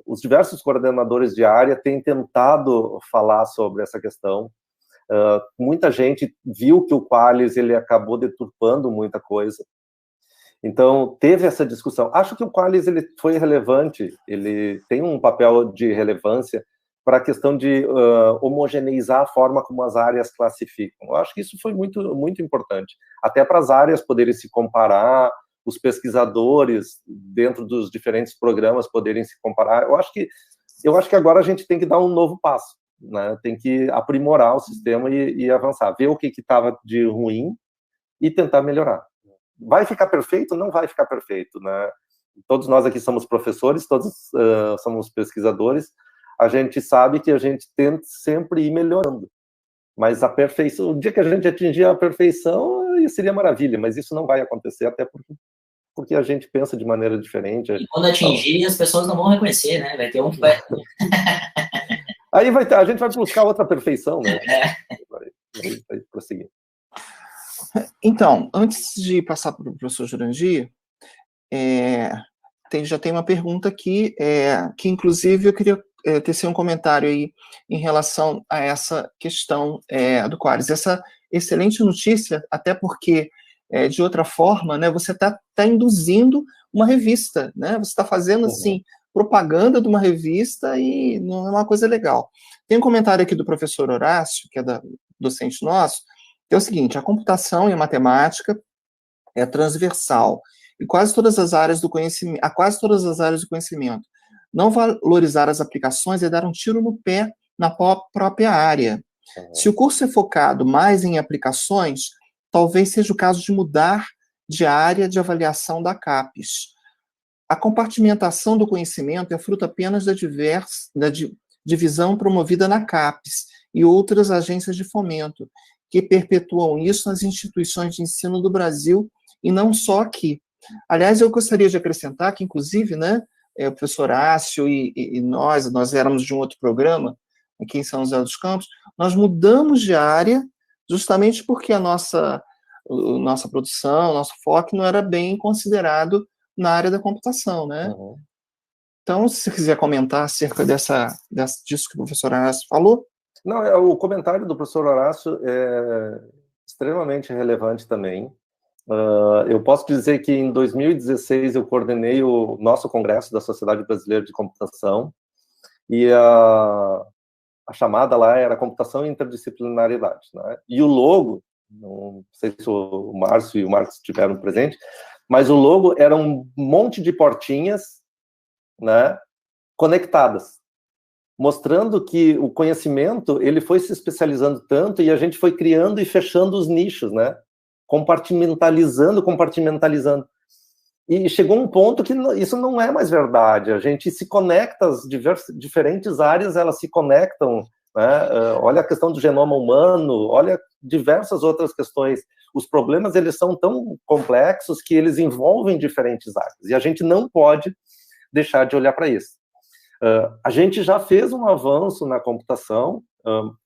os diversos coordenadores de área têm tentado falar sobre essa questão. Muita gente viu que o Qualis ele acabou deturpando muita coisa. Então, teve essa discussão. Acho que o Qualis ele foi relevante, ele tem um papel de relevância para a questão de homogeneizar a forma como as áreas classificam. Eu acho que isso foi muito, muito importante. Até para as áreas poderem se comparar, os pesquisadores dentro dos diferentes programas poderem se comparar. Eu acho que agora a gente tem que dar um novo passo, né? Tem que aprimorar o sistema e avançar, ver o que estava de ruim e tentar melhorar. Vai ficar perfeito? Não vai ficar perfeito, né? Todos nós aqui somos professores, todos somos pesquisadores, a gente sabe que a gente tenta sempre ir melhorando, mas a perfeição, o dia que a gente atingir a perfeição, seria maravilha, mas isso não vai acontecer, até porque a gente pensa de maneira diferente. E quando atingir, as pessoas não vão reconhecer, né? Vai ter um que vai... Aí a gente vai buscar outra perfeição, né? Vai prosseguir. Então, antes de passar para o professor Jurandir, já tem uma pergunta aqui, que inclusive eu queria tecer um comentário aí em relação a essa questão do Qualis. Essa excelente notícia, até porque, de outra forma, né, você está induzindo uma revista, né? Você está fazendo, assim, propaganda de uma revista e não é uma coisa legal. Tem um comentário aqui do professor Horácio, que é docente nosso, que é o seguinte: a computação e a matemática é transversal e quase todas as áreas do conhecimento, não valorizar as aplicações é dar um tiro no pé na própria área. Se o curso é focado mais em aplicações, talvez seja o caso de mudar de área de avaliação da CAPES. A compartimentação do conhecimento é fruto apenas da divisão promovida na CAPES e outras agências de fomento, que perpetuam isso nas instituições de ensino do Brasil e não só aqui. Aliás, eu gostaria de acrescentar que, inclusive, né, o professor Horácio e nós éramos de um outro programa, aqui em São José dos Campos, nós mudamos de área justamente porque a nossa produção, nosso foco não era bem considerado na área da computação, né? Uhum. Então, se você quiser comentar acerca disso que o professor Horácio falou. Não, o comentário do professor Horácio é extremamente relevante também. Eu posso dizer que em 2016 eu coordenei o nosso congresso da Sociedade Brasileira de Computação e a chamada lá era Computação e Interdisciplinaridade, né? E o logo, não sei se o Márcio e o Marcos estiveram presentes, mas o logo era um monte de portinhas, né, conectadas, mostrando que o conhecimento ele foi se especializando tanto e a gente foi criando e fechando os nichos, né? Compartimentalizando. E chegou um ponto que isso não é mais verdade. A gente se conecta, as diferentes áreas, elas se conectam, né? Olha a questão do genoma humano, olha diversas outras questões. Os problemas, eles são tão complexos que eles envolvem diferentes áreas. E a gente não pode deixar de olhar para isso. A gente já fez um avanço na computação,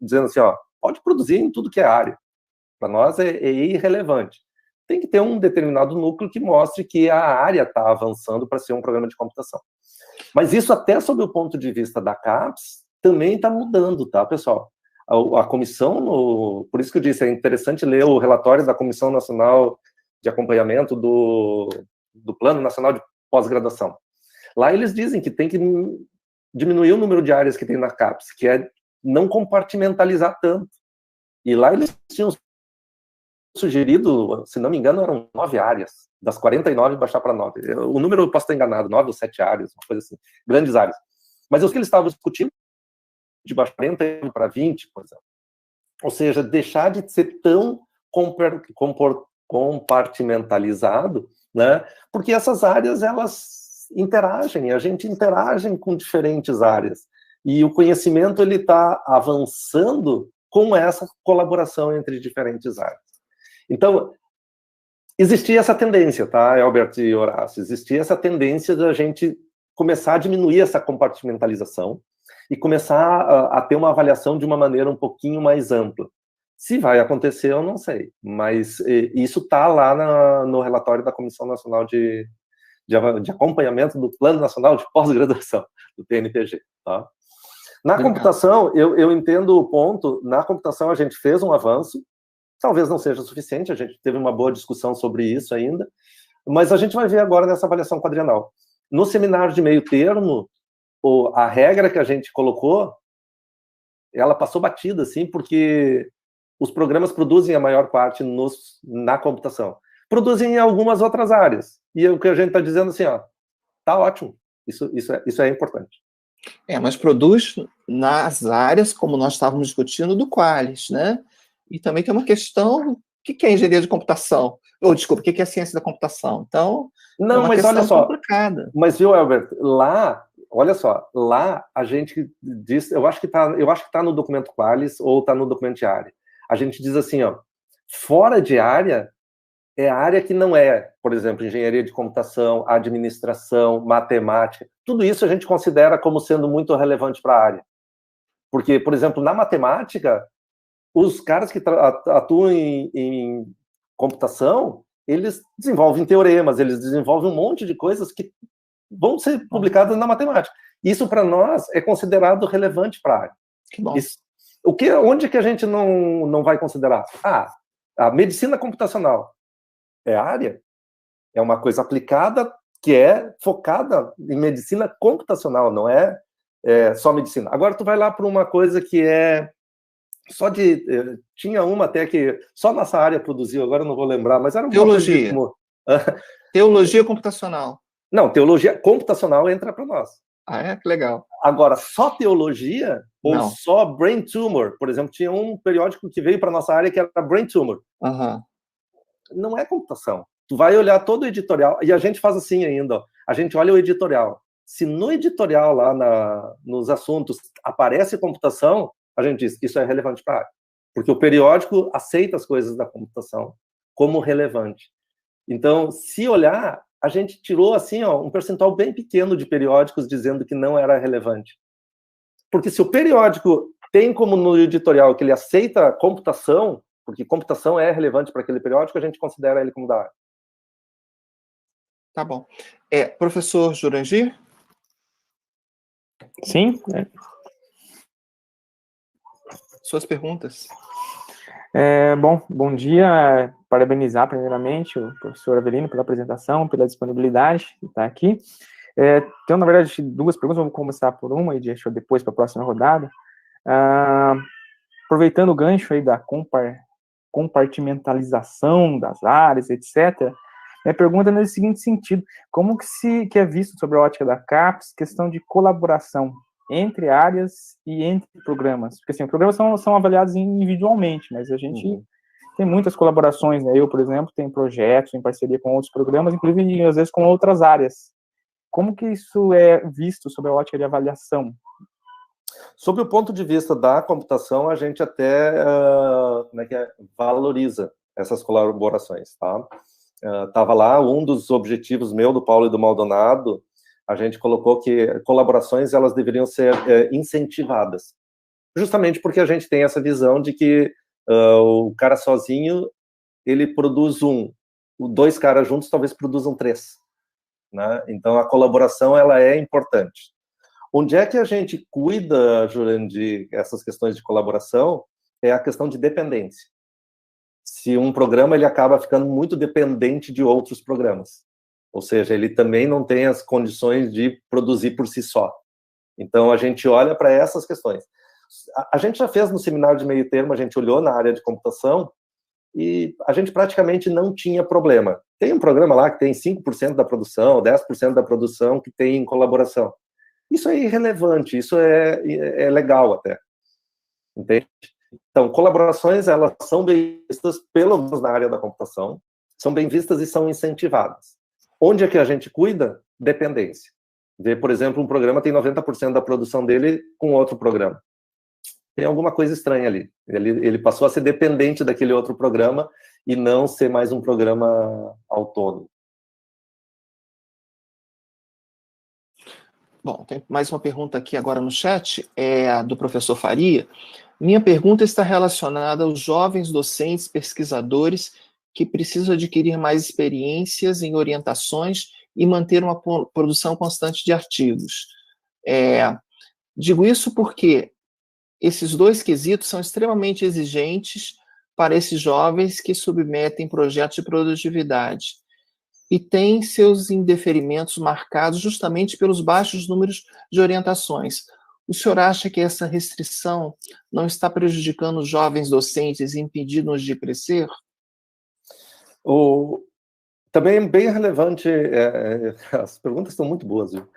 dizendo assim, ó, pode produzir em tudo que é área. Para nós é irrelevante. Tem que ter um determinado núcleo que mostre que a área está avançando para ser um programa de computação. Mas isso até sob o ponto de vista da CAPES também está mudando, tá, pessoal? A comissão, por isso que eu disse, é interessante ler o relatório da Comissão Nacional de Acompanhamento do Plano Nacional de Pós-Graduação. Lá eles dizem que tem que diminuir o número de áreas que tem na CAPES, que é não compartimentalizar tanto. E lá eles tinham sugerido, se não me engano, eram 9 áreas, das 49 baixar para 9. O número eu posso estar enganado, 9 ou 7 áreas, uma coisa assim, grandes áreas. Mas os que eles estavam discutindo, de baixar 40 para 20, por exemplo. Ou seja, deixar de ser tão compartimentalizado, né? Porque essas áreas, elas interagem, a gente interage com diferentes áreas. E o conhecimento, ele está avançando com essa colaboração entre diferentes áreas. Então, existia essa tendência, tá, Albert e Horácio? Existia essa tendência da gente começar a diminuir essa compartimentalização e começar a ter uma avaliação de uma maneira um pouquinho mais ampla. Se vai acontecer, eu não sei, mas isso está lá no relatório da Comissão Nacional de Acompanhamento do Plano Nacional de Pós-Graduação, do PNPG, tá? Na computação, eu entendo o ponto, na computação a gente fez um avanço, talvez não seja suficiente, a gente teve uma boa discussão sobre isso ainda, mas a gente vai ver agora nessa avaliação quadrienal. No seminário de meio termo, a regra que a gente colocou, ela passou batida, assim, porque os programas produzem a maior parte na computação. Produzem em algumas outras áreas. E o que a gente está dizendo assim, ó, tá ótimo, isso é importante. Mas produz nas áreas, como nós estávamos discutindo, do Qualis, né? E também tem uma questão, o que é engenharia de computação? Ou, desculpa, o que é ciência da computação? Então, não, é uma mas questão olha só, complicada. Mas, viu, Albert, lá, olha só, lá a gente diz, eu acho que tá no documento Qualis ou tá no documento de área. A gente diz assim, ó, fora de área, é a área que não é, por exemplo, engenharia de computação, administração, matemática, tudo isso a gente considera como sendo muito relevante para a área. Porque, por exemplo, na matemática, os caras que atuam em computação, eles desenvolvem teoremas, eles desenvolvem um monte de coisas que vão ser publicadas na matemática. Isso, para nós, é considerado relevante para a área. Que bom. Onde que a gente não vai considerar? A medicina computacional é área, é uma coisa aplicada que é focada em medicina computacional, não é só medicina. Agora, tu vai lá para uma coisa que é tinha uma até que só nossa área produziu, agora eu não vou lembrar, mas era uma teologia. Teologia computacional. Não, teologia computacional entra para nós. Ah, é? Que legal. Agora, só teologia ou Não. só brain tumor? Por exemplo, tinha um periódico que veio para nossa área que era brain tumor. Uhum. Não é computação. Tu vai olhar todo o editorial, e a gente faz assim ainda, ó. A gente olha o editorial. Se no editorial, lá nos assuntos, aparece computação, a gente diz que isso é relevante para a área. Porque o periódico aceita as coisas da computação como relevante. Então, se olhar, a gente tirou assim, ó, um percentual bem pequeno de periódicos dizendo que não era relevante. Porque se o periódico tem como no editorial que ele aceita computação, porque computação é relevante para aquele periódico, a gente considera ele como da área. Tá bom. Professor Jurandir? Sim. Suas perguntas. Bom dia. Parabenizar primeiramente o professor Avelino pela apresentação, pela disponibilidade de estar aqui. Tenho, na verdade, duas perguntas, vamos começar por uma e deixo depois para a próxima rodada. Aproveitando o gancho aí da compartimentalização das áreas, etc., minha pergunta é nesse seguinte sentido: como que é visto sobre a ótica da CAPES questão de colaboração entre áreas e entre programas? Porque, assim, os programas são avaliados individualmente, mas a gente tem muitas colaborações, né? Eu, por exemplo, tenho projetos em parceria com outros programas, inclusive, às vezes, com outras áreas. Como que isso é visto sobre a ótica de avaliação? Sob o ponto de vista da computação, a gente até valoriza essas colaborações, tá? Estava lá, um dos objetivos meu, do Paulo e do Maldonado, a gente colocou que colaborações elas deveriam ser incentivadas, justamente porque a gente tem essa visão de que o cara sozinho, ele produz dois caras juntos talvez produzam 3, né? Então a colaboração ela é importante. Onde é que a gente cuida, Jurandir, essas questões de colaboração? É a questão de dependência. Se um programa ele acaba ficando muito dependente de outros programas, ou seja, ele também não tem as condições de produzir por si só. Então a gente olha para essas questões. A gente já fez no seminário de meio termo, a gente olhou na área de computação e a gente praticamente não tinha problema. Tem um programa lá que tem 5% da produção, 10% da produção que tem colaboração. Isso é irrelevante, isso é legal até, entende? Então, colaborações, elas são bem vistas, pelo menos na área da computação, são bem vistas e são incentivadas. Onde é que a gente cuida? Dependência. Vê, por exemplo, um programa tem 90% da produção dele com outro programa. Tem alguma coisa estranha ali. Ele passou a ser dependente daquele outro programa e não ser mais um programa autônomo. Bom, tem mais uma pergunta aqui agora no chat, é a do professor Faria. Minha pergunta está relacionada aos jovens docentes, pesquisadores que precisam adquirir mais experiências em orientações e manter uma produção constante de artigos. Digo isso porque esses dois quesitos são extremamente exigentes para esses jovens que submetem projetos de produtividade e têm seus indeferimentos marcados justamente pelos baixos números de orientações. O senhor acha que essa restrição não está prejudicando os jovens docentes e impedindo-os de crescer? Também bem relevante, as perguntas estão muito boas, viu?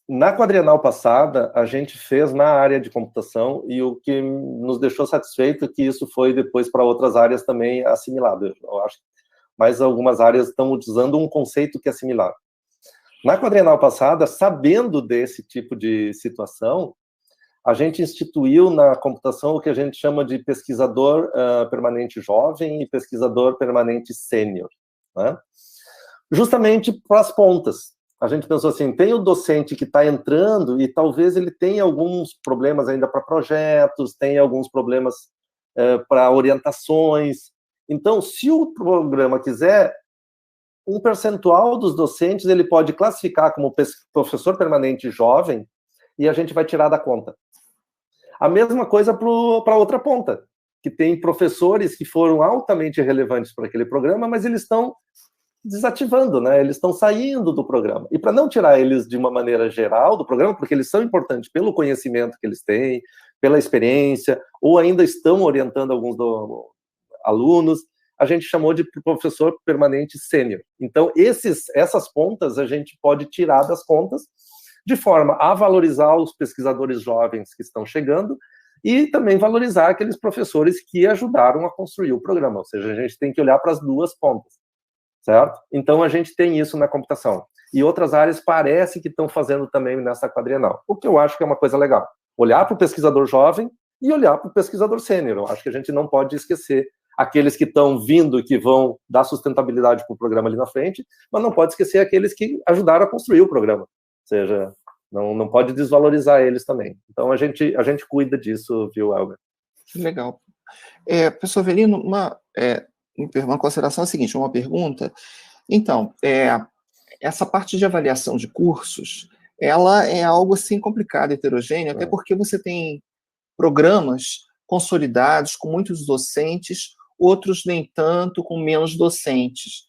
Na quadrienal passada, a gente fez na área de computação e o que nos deixou satisfeito é que isso foi depois para outras áreas também assimilado. Eu acho que mais algumas áreas estão usando um conceito que é similar. Na quadrienal passada, sabendo desse tipo de situação, a gente instituiu na computação o que a gente chama de pesquisador permanente jovem e pesquisador permanente sênior, né? Justamente para as pontas. A gente pensou assim, tem o docente que está entrando e talvez ele tenha alguns problemas ainda para projetos, tenha alguns problemas para orientações. Então, se o programa quiser, um percentual dos docentes ele pode classificar como professor permanente jovem e a gente vai tirar da conta. A mesma coisa para a outra ponta, que tem professores que foram altamente relevantes para aquele programa, mas eles estão desativando, né? Eles estão saindo do programa. E para não tirar eles de uma maneira geral do programa, porque eles são importantes pelo conhecimento que eles têm, pela experiência, ou ainda estão orientando alguns alunos, a gente chamou de professor permanente sênior. Então, essas pontas a gente pode tirar das contas, de forma a valorizar os pesquisadores jovens que estão chegando e também valorizar aqueles professores que ajudaram a construir o programa. Ou seja, a gente tem que olhar para as duas pontas, certo? Então, a gente tem isso na computação. E outras áreas parece que estão fazendo também nessa quadrienal, o que eu acho que é uma coisa legal. Olhar para o pesquisador jovem e olhar para o pesquisador sênior. Eu acho que a gente não pode esquecer aqueles que estão vindo e que vão dar sustentabilidade para o programa ali na frente, mas não pode esquecer aqueles que ajudaram a construir o programa. Ou seja, não pode desvalorizar eles também. Então, a gente cuida disso, Elber? Legal. Professor Avelino, uma consideração é a seguinte, uma pergunta. Então, essa parte de avaliação de cursos, ela é algo assim complicado, heterogêneo, até porque você tem programas consolidados com muitos docentes, outros nem tanto, com menos docentes.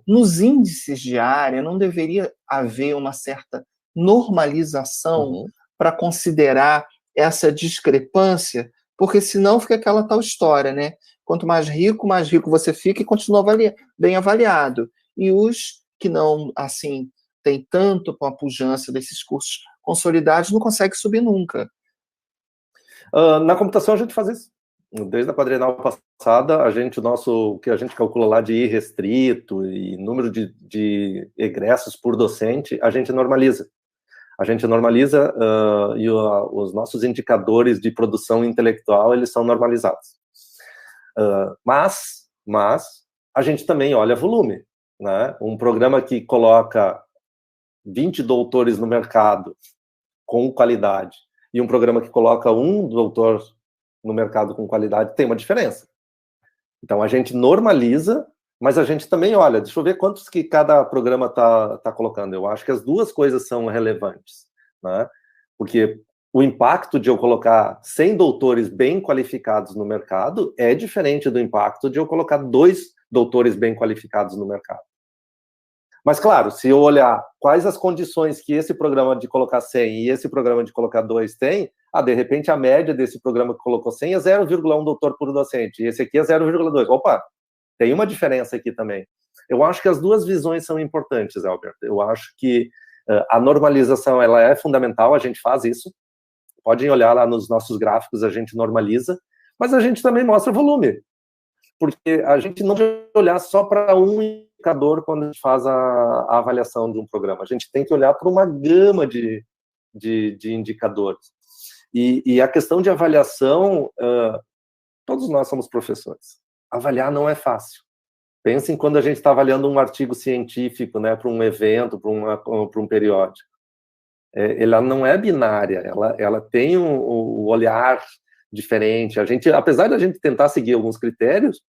Nos índices de área, não deveria haver uma certa normalização para considerar essa discrepância, porque senão fica aquela tal história, né? Quanto mais rico você fica e continua bem avaliado. E os que não, assim, tem tanto com a pujança desses cursos consolidados, não consegue subir nunca. Na computação a gente faz isso. Desde a quadrienal passada, o que a gente calcula lá de irrestrito e número de egressos por docente, a gente normaliza. E os nossos indicadores de produção intelectual, eles são normalizados. Mas a gente também olha volume, né? Um programa que coloca 20 doutores no mercado com qualidade e um programa que coloca um doutor no mercado com qualidade tem uma diferença. Então, a gente normaliza, mas a gente também olha, deixa eu ver quantos que cada programa tá colocando. Eu acho que as duas coisas são relevantes, né? Porque o impacto de eu colocar 100 doutores bem qualificados no mercado é diferente do impacto de eu colocar 2 doutores bem qualificados no mercado. Mas, claro, se eu olhar quais as condições que esse programa de colocar 100 e esse programa de colocar 2 tem, de repente a média desse programa que colocou 100 é 0,1 doutor por docente, e esse aqui é 0,2. Opa, tem uma diferença aqui também. Eu acho que as duas visões são importantes, Alberto. Eu acho que a normalização ela é fundamental, a gente faz isso. Podem olhar lá nos nossos gráficos, a gente normaliza, mas a gente também mostra volume. Porque a gente não deve olhar só para um indicador quando a gente faz a avaliação de um programa. A gente tem que olhar para uma gama de indicadores. E a questão de avaliação, todos nós somos professores. Avaliar não é fácil. Pensem quando a gente está avaliando um artigo científico, né, para um evento, para um periódico. Ela não é binária, ela tem um olhar diferente. Apesar de a gente tentar seguir alguns critérios,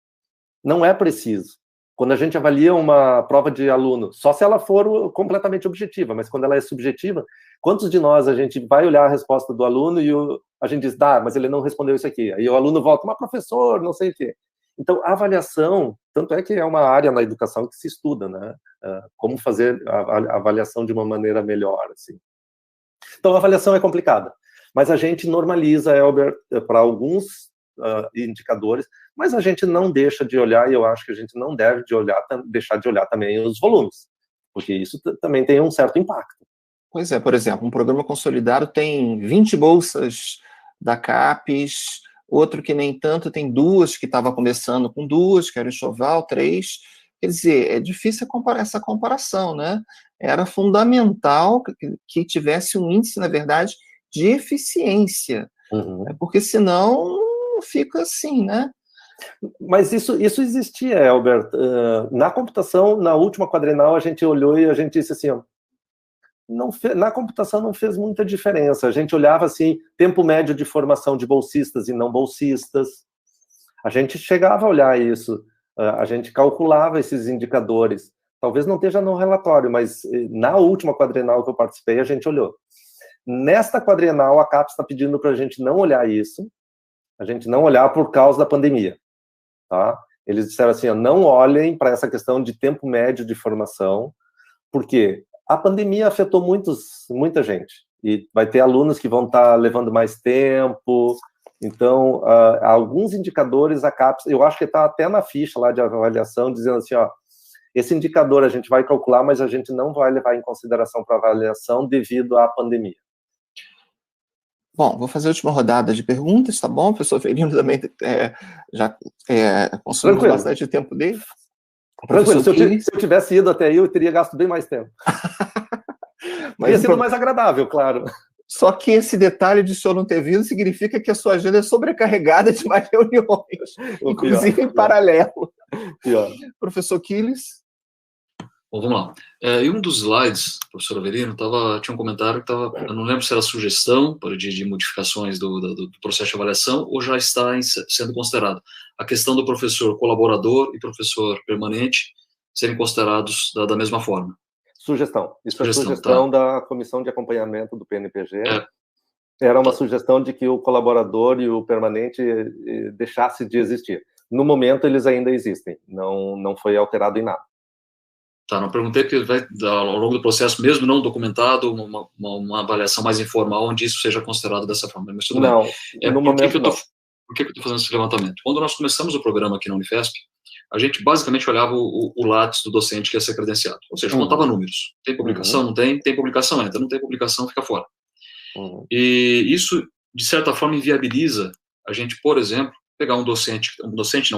não é preciso. Quando a gente avalia uma prova de aluno, só se ela for completamente objetiva, mas quando ela é subjetiva, quantos de nós a gente vai olhar a resposta do aluno e a gente diz, mas ele não respondeu isso aqui. Aí o aluno volta, mas professor, não sei o quê. Então, a avaliação, tanto é que é uma área na educação que se estuda, né? Como fazer a avaliação de uma maneira melhor, assim. Então, a avaliação é complicada, mas a gente normaliza, Elber, para alguns indicadores, mas a gente não deixa de olhar, e eu acho que a gente não deve deixar de olhar também os volumes, porque isso também tem um certo impacto. Pois é, por exemplo, um programa consolidado tem 20 bolsas da CAPES, outro que nem tanto tem 2, que estava começando com 2, que era o enxoval, 3. Quer dizer, é difícil essa comparação, né? Era fundamental que tivesse um índice, na verdade, de eficiência, porque senão fica assim, né? Mas isso existia, Elber. Na computação, na última quadrienal, a gente olhou e a gente disse assim, na computação não fez muita diferença. A gente olhava assim, tempo médio de formação de bolsistas e não bolsistas. A gente chegava a olhar isso. A gente calculava esses indicadores. Talvez não esteja no relatório, mas na última quadrienal que eu participei, a gente olhou. Nesta quadrienal, a CAPES está pedindo para a gente não olhar isso, a gente não olhar por causa da pandemia. Tá? Eles disseram assim, não olhem para essa questão de tempo médio de formação, porque a pandemia afetou muita gente, e vai ter alunos que vão estar levando mais tempo, Então, alguns indicadores, a CAPES, eu acho que está até na ficha lá de avaliação, dizendo assim, ó, esse indicador a gente vai calcular, mas a gente não vai levar em consideração para avaliação devido à pandemia. Bom, vou fazer a última rodada de perguntas, tá bom? O professor Avelino também já consumiu bastante tempo dele. Tranquilo, se eu tivesse ido até aí, eu teria gasto bem mais tempo. Teria sido mais agradável, claro. Só que esse detalhe de o senhor não ter vindo significa que a sua agenda é sobrecarregada de mais reuniões, inclusive em paralelo. Pior. Professor Quiles? Bom, vamos lá. Em um dos slides, professor Avelino, tinha um comentário que estava, eu não lembro se era sugestão de modificações do processo de avaliação ou já está sendo considerado. A questão do professor colaborador e professor permanente serem considerados da mesma forma. Sugestão. Isso é sugestão da Comissão de Acompanhamento do PNPG. Era uma sugestão de que o colaborador e o permanente deixasse de existir. No momento, eles ainda existem. Não foi alterado em nada. Tá, não perguntei porque vai, ao longo do processo, mesmo não documentado, uma avaliação mais informal, onde isso seja considerado dessa forma. Mas tudo bem. No momento, por que eu estou fazendo esse levantamento? Quando nós começamos o programa aqui na Unifesp, a gente basicamente olhava o látis do docente que ia ser credenciado. Ou seja, contava números. Tem publicação? Não tem? Tem publicação? Entra. Não tem publicação? Fica fora. E isso, de certa forma, inviabiliza a gente, por exemplo, pegar um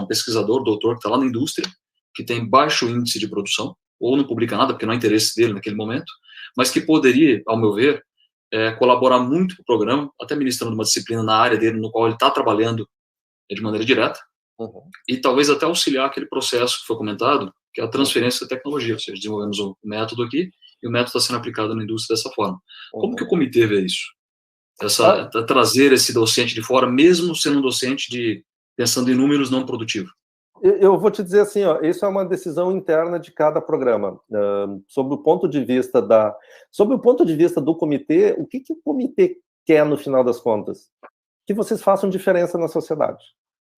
pesquisador, doutor, que está lá na indústria, que tem baixo índice de produção, ou não publica nada, porque não é interesse dele naquele momento, mas que poderia, ao meu ver, colaborar muito com o programa, até ministrando uma disciplina na área dele, no qual ele está trabalhando de maneira direta, e talvez até auxiliar aquele processo que foi comentado, que é a transferência da tecnologia, ou seja, desenvolvemos o método aqui, e o método está sendo aplicado na indústria dessa forma. Como que o comitê vê isso? Trazer esse docente de fora, mesmo sendo um docente pensando em números não produtivos? Eu vou te dizer assim, ó, isso é uma decisão interna de cada programa. Sobre o ponto de vista do comitê, o que o comitê quer no final das contas? Que vocês façam diferença na sociedade,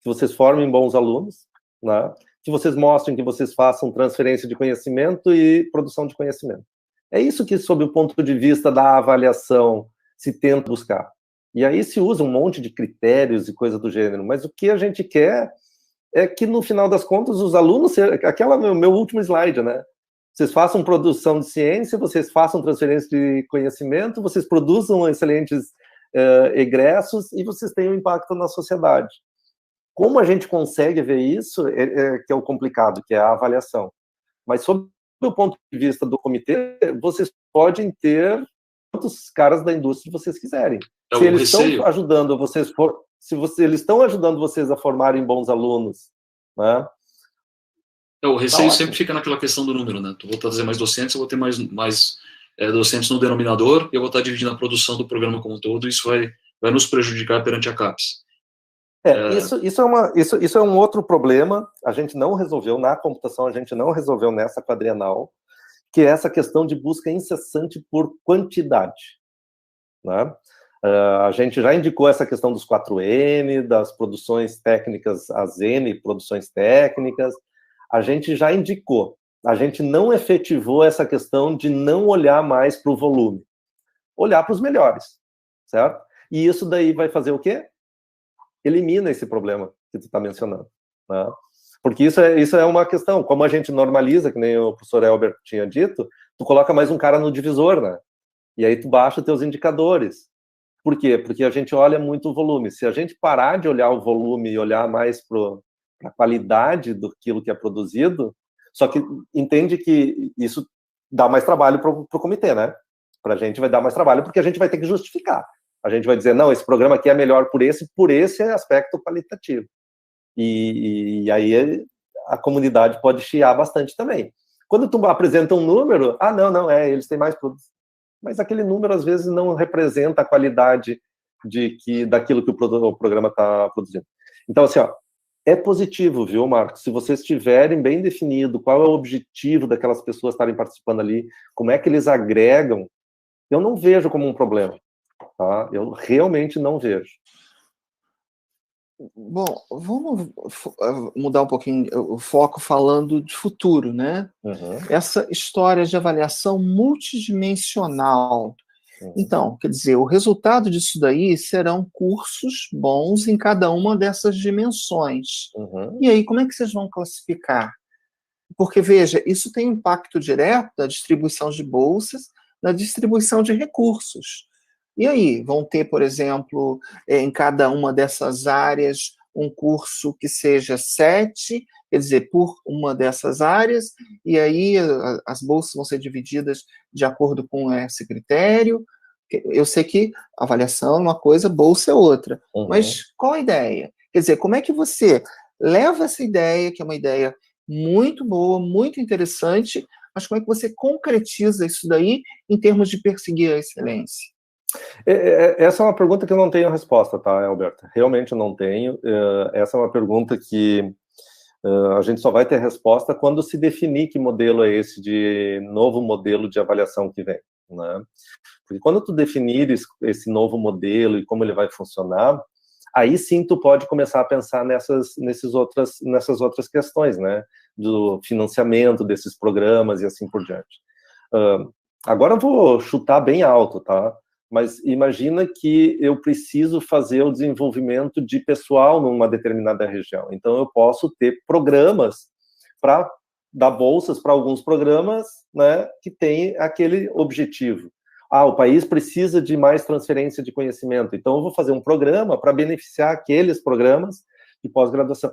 que vocês formem bons alunos, né? Que vocês mostrem que vocês façam transferência de conhecimento e produção de conhecimento. É isso que, sob o ponto de vista da avaliação, se tenta buscar. E aí se usa um monte de critérios e coisa do gênero, mas o que a gente quer é que, no final das contas, os alunos, meu último slide, né? Vocês façam produção de ciência, vocês façam transferência de conhecimento, vocês produzam excelentes egressos e vocês tenham impacto na sociedade. Como a gente consegue ver isso, que é o complicado, que é a avaliação. Mas, sob o ponto de vista do comitê, vocês podem ter quantos caras da indústria vocês quiserem. Se eles estão ajudando vocês... eles estão ajudando vocês a formarem bons alunos, né? O receio sempre fica naquela questão do número, né? Eu vou trazer mais docentes, eu vou ter mais docentes no denominador, e eu vou estar dividindo a produção do programa como um todo, e isso vai nos prejudicar perante a CAPES. Isso é um outro problema, a gente não resolveu na computação, a gente não resolveu nessa quadrienal, que é essa questão de busca incessante por quantidade, né? A gente já indicou essa questão dos 4M, das produções técnicas, as N produções técnicas, a gente já indicou, a gente não efetivou essa questão de não olhar mais para o volume, olhar para os melhores, certo? E isso daí vai fazer o quê? Elimina esse problema que tu está mencionando, né? Porque isso é uma questão, como a gente normaliza, que nem o professor Elber tinha dito, tu coloca mais um cara no divisor, né? E aí tu baixa os teus indicadores. Por quê? Porque a gente olha muito o volume. Se a gente parar de olhar o volume e olhar mais para a qualidade daquilo que é produzido, só que entende que isso dá mais trabalho para o comitê, né? Para a gente vai dar mais trabalho, porque a gente vai ter que justificar. A gente vai dizer, não, esse programa aqui é melhor por esse aspecto qualitativo. E aí a comunidade pode chiar bastante também. Quando tu apresenta um número, eles têm mais produtos. Mas aquele número, às vezes, não representa a qualidade daquilo que o programa está produzindo. Então, assim, ó, é positivo, viu, Marcos? Se vocês tiverem bem definido qual é o objetivo daquelas pessoas estarem participando ali, como é que eles agregam, eu não vejo como um problema. Tá? Eu realmente não vejo. Bom, vamos mudar um pouquinho o foco falando de futuro, né? Essa história de avaliação multidimensional, Então, quer dizer, o resultado disso daí serão cursos bons em cada uma dessas dimensões. E aí, como é que vocês vão classificar? Porque, veja, isso tem impacto direto da distribuição de bolsas, na distribuição de recursos. E aí, vão ter, por exemplo, em cada uma dessas áreas, um curso que seja 7, quer dizer, por uma dessas áreas, e aí as bolsas vão ser divididas de acordo com esse critério. Eu sei que avaliação é uma coisa, bolsa é outra, mas qual a ideia? Quer dizer, como é que você leva essa ideia, que é uma ideia muito boa, muito interessante, mas como é que você concretiza isso daí em termos de perseguir a excelência? Essa é uma pergunta que eu não tenho resposta, tá, Alberto? Realmente eu não tenho. Essa é uma pergunta que a gente só vai ter resposta quando se definir que modelo é esse de novo modelo de avaliação que vem, né? Porque quando tu definires esse novo modelo e como ele vai funcionar, aí sim tu pode começar a pensar nessas outras questões, né? Do financiamento desses programas e assim por diante. Agora eu vou chutar bem alto, tá? Mas imagina que eu preciso fazer o desenvolvimento de pessoal numa determinada região. Então, eu posso ter programas para dar bolsas para alguns programas, né, que têm aquele objetivo. O país precisa de mais transferência de conhecimento. Então, eu vou fazer um programa para beneficiar aqueles programas de pós-graduação.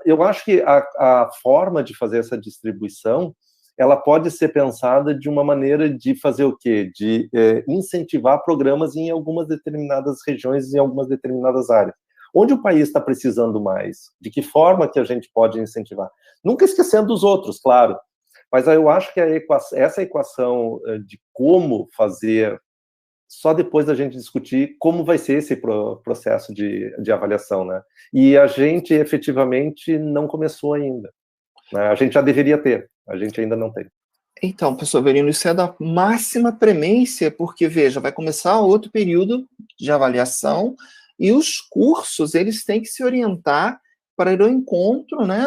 Eu acho que a forma de fazer essa distribuição ela pode ser pensada de uma maneira de fazer o quê? De incentivar programas em algumas determinadas regiões, em algumas determinadas áreas. Onde o país está precisando mais? De que forma que a gente pode incentivar? Nunca esquecendo os outros, claro. Mas eu acho que essa equação de como fazer, só depois da gente discutir como vai ser esse processo de avaliação, né? E a gente, efetivamente, não começou ainda. Né? A gente já deveria ter. A gente ainda não tem. Então, professor Avelino, isso é da máxima premência, porque, veja, vai começar outro período de avaliação e os cursos, eles têm que se orientar para ir ao encontro, né,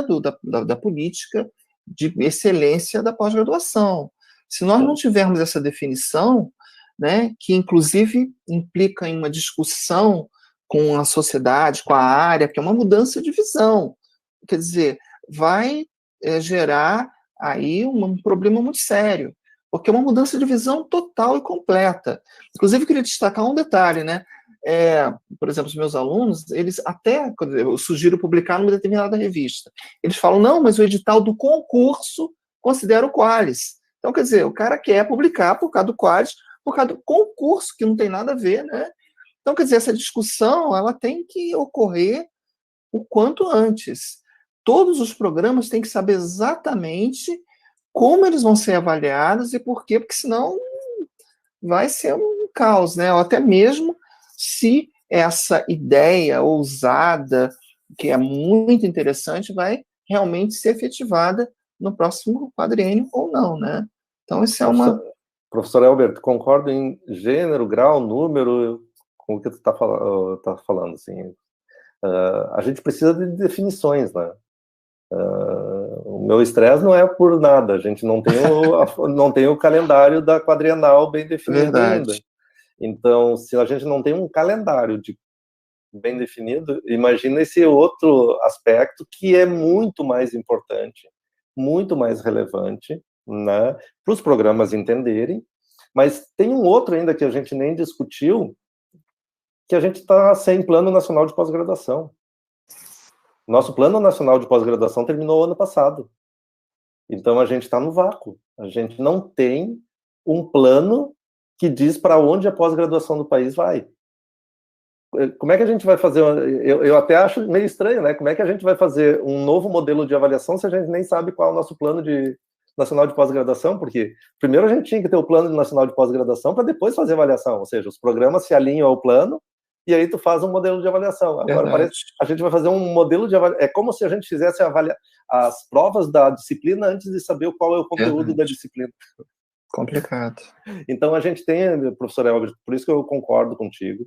da política de excelência da pós-graduação. Se nós não tivermos essa definição, né, que inclusive implica em uma discussão com a sociedade, com a área, que é uma mudança de visão, quer dizer, vai gerar aí um problema muito sério, porque é uma mudança de visão total e completa. Inclusive, eu queria destacar um detalhe, né? Por exemplo, os meus alunos, eles até, eu sugiro publicar numa determinada revista, eles falam, não, mas o edital do concurso considera o Qualis. Então, quer dizer, o cara quer publicar por causa do Qualis, por causa do concurso, que não tem nada a ver, né? Então, quer dizer, essa discussão, ela tem que ocorrer o quanto antes. Todos os programas têm que saber exatamente como eles vão ser avaliados e por quê, porque senão vai ser um caos, né? Ou até mesmo se essa ideia ousada, que é muito interessante, vai realmente ser efetivada no próximo quadriênio ou não, né? Então, isso é uma... Professor Elbert, concordo em gênero, grau, número, com o que tu está falando, assim. A gente precisa de definições, né? O meu estresse não é por nada, a gente não tem o calendário da quadrienal bem definido ainda. Então, se a gente não tem um calendário bem definido, imagina esse outro aspecto que é muito mais importante, muito mais relevante, né, para os programas entenderem, mas tem um outro ainda que a gente nem discutiu, que a gente está sem plano nacional de pós-graduação. Nosso plano nacional de pós-graduação terminou ano passado. Então, a gente está no vácuo. A gente não tem um plano que diz para onde a pós-graduação do país vai. Como é que a gente vai fazer? Eu até acho meio estranho, né? Como é que a gente vai fazer um novo modelo de avaliação se a gente nem sabe qual é o nosso plano nacional de pós-graduação? Porque primeiro a gente tinha que ter o plano nacional de pós-graduação para depois fazer avaliação. Ou seja, os programas se alinham ao plano e aí tu faz um modelo de avaliação. Agora parece que a gente vai fazer um modelo de avaliação. É como se a gente fizesse as provas da disciplina antes de saber qual é o conteúdo da disciplina. Complicado. Então a gente tem, professor Elbert, por isso que eu concordo contigo,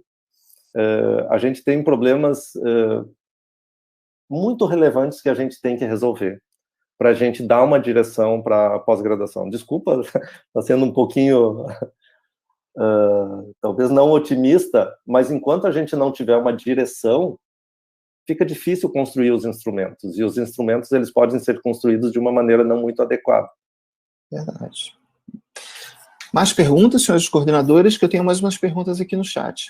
a gente tem problemas muito relevantes que a gente tem que resolver para a gente dar uma direção para a pós-graduação. Desculpa, está sendo um pouquinho talvez não otimista, mas enquanto a gente não tiver uma direção, fica difícil construir os instrumentos, e os instrumentos eles podem ser construídos de uma maneira não muito adequada. Verdade. Mais perguntas, senhores coordenadores, que eu tenho mais umas perguntas aqui no chat.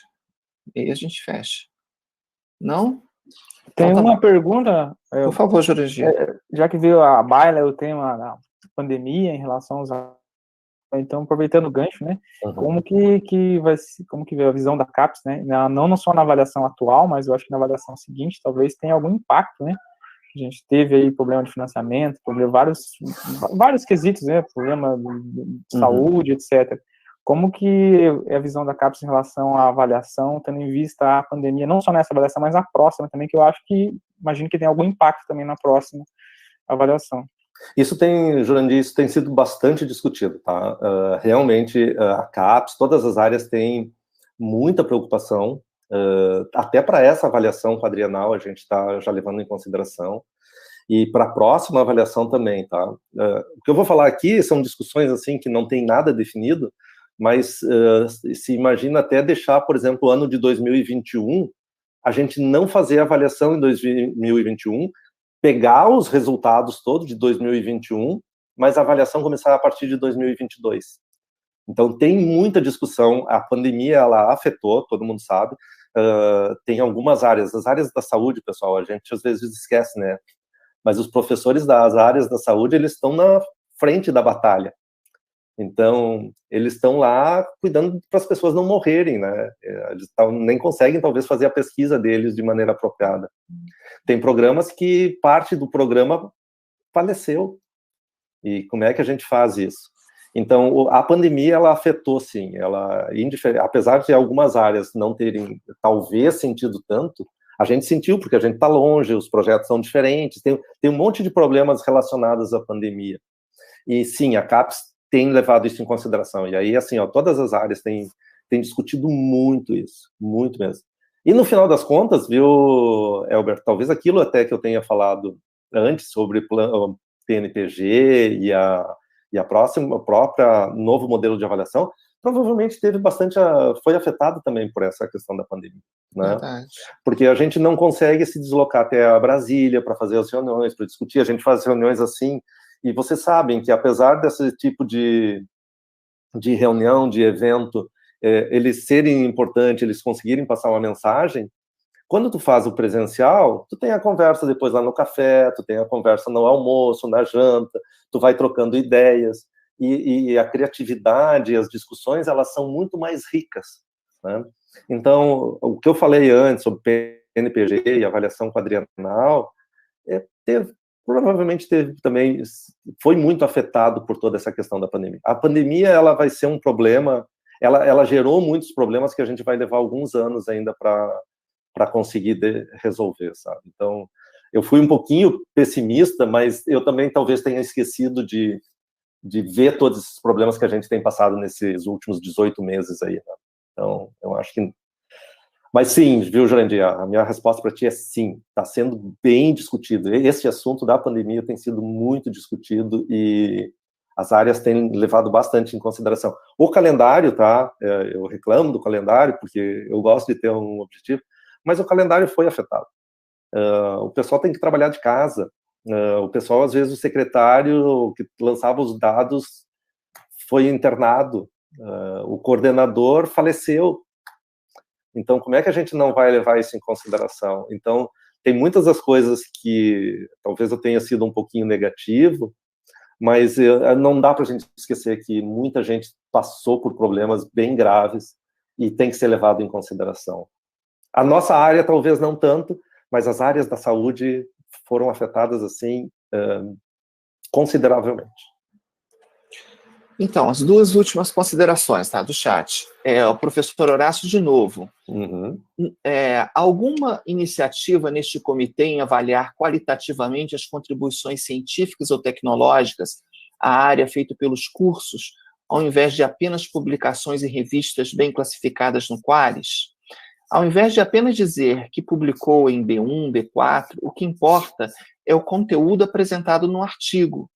E aí a gente fecha. Não? Tem Então, tá uma bom. pergunta, Por favor, Jurandir. já que veio a baila o tema da pandemia em relação aos... Então, aproveitando o gancho, né? Uhum. Como que veio a visão da CAPES, né? Não só na avaliação atual, mas eu acho que na avaliação seguinte talvez tenha algum impacto, né? A gente teve aí problema de financiamento, vários quesitos, né? Problema de saúde, etc. Como que é a visão da CAPES em relação à avaliação, tendo em vista a pandemia, não só nessa avaliação, mas na próxima também, que eu acho que, imagino que tem algum impacto também na próxima avaliação. Jurandir, isso tem sido bastante discutido, tá? Realmente, a CAPES, todas as áreas têm muita preocupação, até para essa avaliação quadrienal a gente está já levando em consideração, e para a próxima avaliação também, tá? O que eu vou falar aqui são discussões, assim, que não tem nada definido, mas se imagina até deixar, por exemplo, o ano de 2021, a gente não fazer a avaliação em 2021, pegar os resultados todos de 2021, mas a avaliação começar a partir de 2022. Então, tem muita discussão, a pandemia, ela afetou, todo mundo sabe, tem algumas áreas, as áreas da saúde, pessoal, a gente às vezes esquece, né? Mas os professores das áreas da saúde, eles estão na frente da batalha. Então, eles estão lá cuidando para as pessoas não morrerem, né? Eles nem conseguem, talvez, fazer a pesquisa deles de maneira apropriada. Tem programas que parte do programa faleceu. E como é que a gente faz isso? Então, a pandemia, ela afetou, sim. Apesar de algumas áreas não terem, talvez, sentido tanto, a gente sentiu, porque a gente está longe, os projetos são diferentes, tem um monte de problemas relacionados à pandemia. E, sim, a CAPES tem levado isso em consideração. E aí, assim, todas as áreas têm discutido muito isso, muito mesmo. E no final das contas, viu, Elber, talvez aquilo até que eu tenha falado antes sobre o PNPG e a própria novo modelo de avaliação, provavelmente foi afetado também por essa questão da pandemia, né? Verdade. Porque a gente não consegue se deslocar até a Brasília para fazer as reuniões, para discutir, a gente faz reuniões assim, e vocês sabem que apesar desse tipo de reunião, de evento, eles serem importantes, eles conseguirem passar uma mensagem, quando tu faz o presencial, tu tem a conversa depois lá no café, tu tem a conversa no almoço, na janta, tu vai trocando ideias, e a criatividade, as discussões, elas são muito mais ricas, né? Então, o que eu falei antes sobre PNPG e avaliação quadrienal, provavelmente também, foi muito afetado por toda essa questão da pandemia. A pandemia, ela vai ser um problema, ela gerou muitos problemas que a gente vai levar alguns anos ainda para conseguir resolver, sabe? Então, eu fui um pouquinho pessimista, mas eu também talvez tenha esquecido de ver todos esses problemas que a gente tem passado nesses últimos 18 meses aí, né? Então, eu acho que... Mas sim, viu, Jurandir, a minha resposta para ti é sim, está sendo bem discutido. Esse assunto da pandemia tem sido muito discutido e as áreas têm levado bastante em consideração. O calendário, tá? Eu reclamo do calendário, porque eu gosto de ter um objetivo, mas o calendário foi afetado. O pessoal tem que trabalhar de casa. O pessoal, às vezes, o secretário que lançava os dados foi internado. O coordenador faleceu. Então, como é que a gente não vai levar isso em consideração? Então, tem muitas das coisas que talvez eu tenha sido um pouquinho negativo, mas não dá para a gente esquecer que muita gente passou por problemas bem graves e tem que ser levado em consideração. A nossa área talvez não tanto, mas as áreas da saúde foram afetadas, assim, consideravelmente. Então, as duas últimas considerações, tá, do chat. O professor Horácio, de novo. Alguma iniciativa neste comitê em avaliar qualitativamente as contribuições científicas ou tecnológicas à área feita pelos cursos, ao invés de apenas publicações em revistas bem classificadas no Qualis? Ao invés de apenas dizer que publicou em B1, B4, o que importa é o conteúdo apresentado no artigo.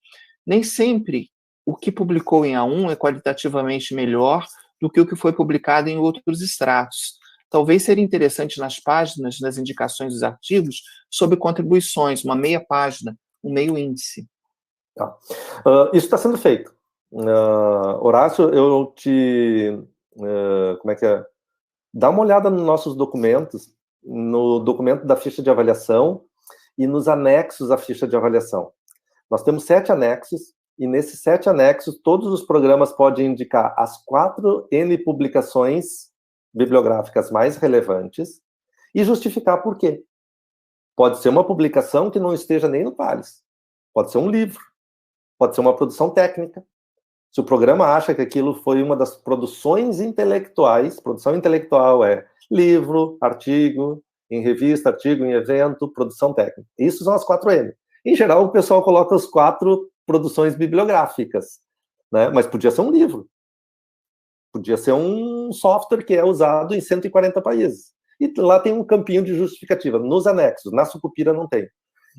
Nem sempre o que publicou em A1 é qualitativamente melhor do que o que foi publicado em outros extratos. Talvez seria interessante nas páginas, nas indicações dos artigos, sobre contribuições, uma meia página, um meio índice. Isso está sendo feito. Horácio, eu te... como é que é? Dá uma olhada nos nossos documentos, no documento da ficha de avaliação e nos anexos à ficha de avaliação. Nós temos 7 anexos, e nesses 7 anexos, todos os programas podem indicar as 4 N publicações bibliográficas mais relevantes e justificar por quê. Pode ser uma publicação que não esteja nem no Thales. Pode ser um livro. Pode ser uma produção técnica. Se o programa acha que aquilo foi uma das produções intelectuais, produção intelectual é livro, artigo, em revista, artigo em evento, produção técnica. Isso são as 4 N. Em geral, o pessoal coloca as 4 produções bibliográficas, né? Mas podia ser um livro. Podia ser um software que é usado em 140 países. E lá tem um campinho de justificativa, nos anexos. Na Sucupira não tem.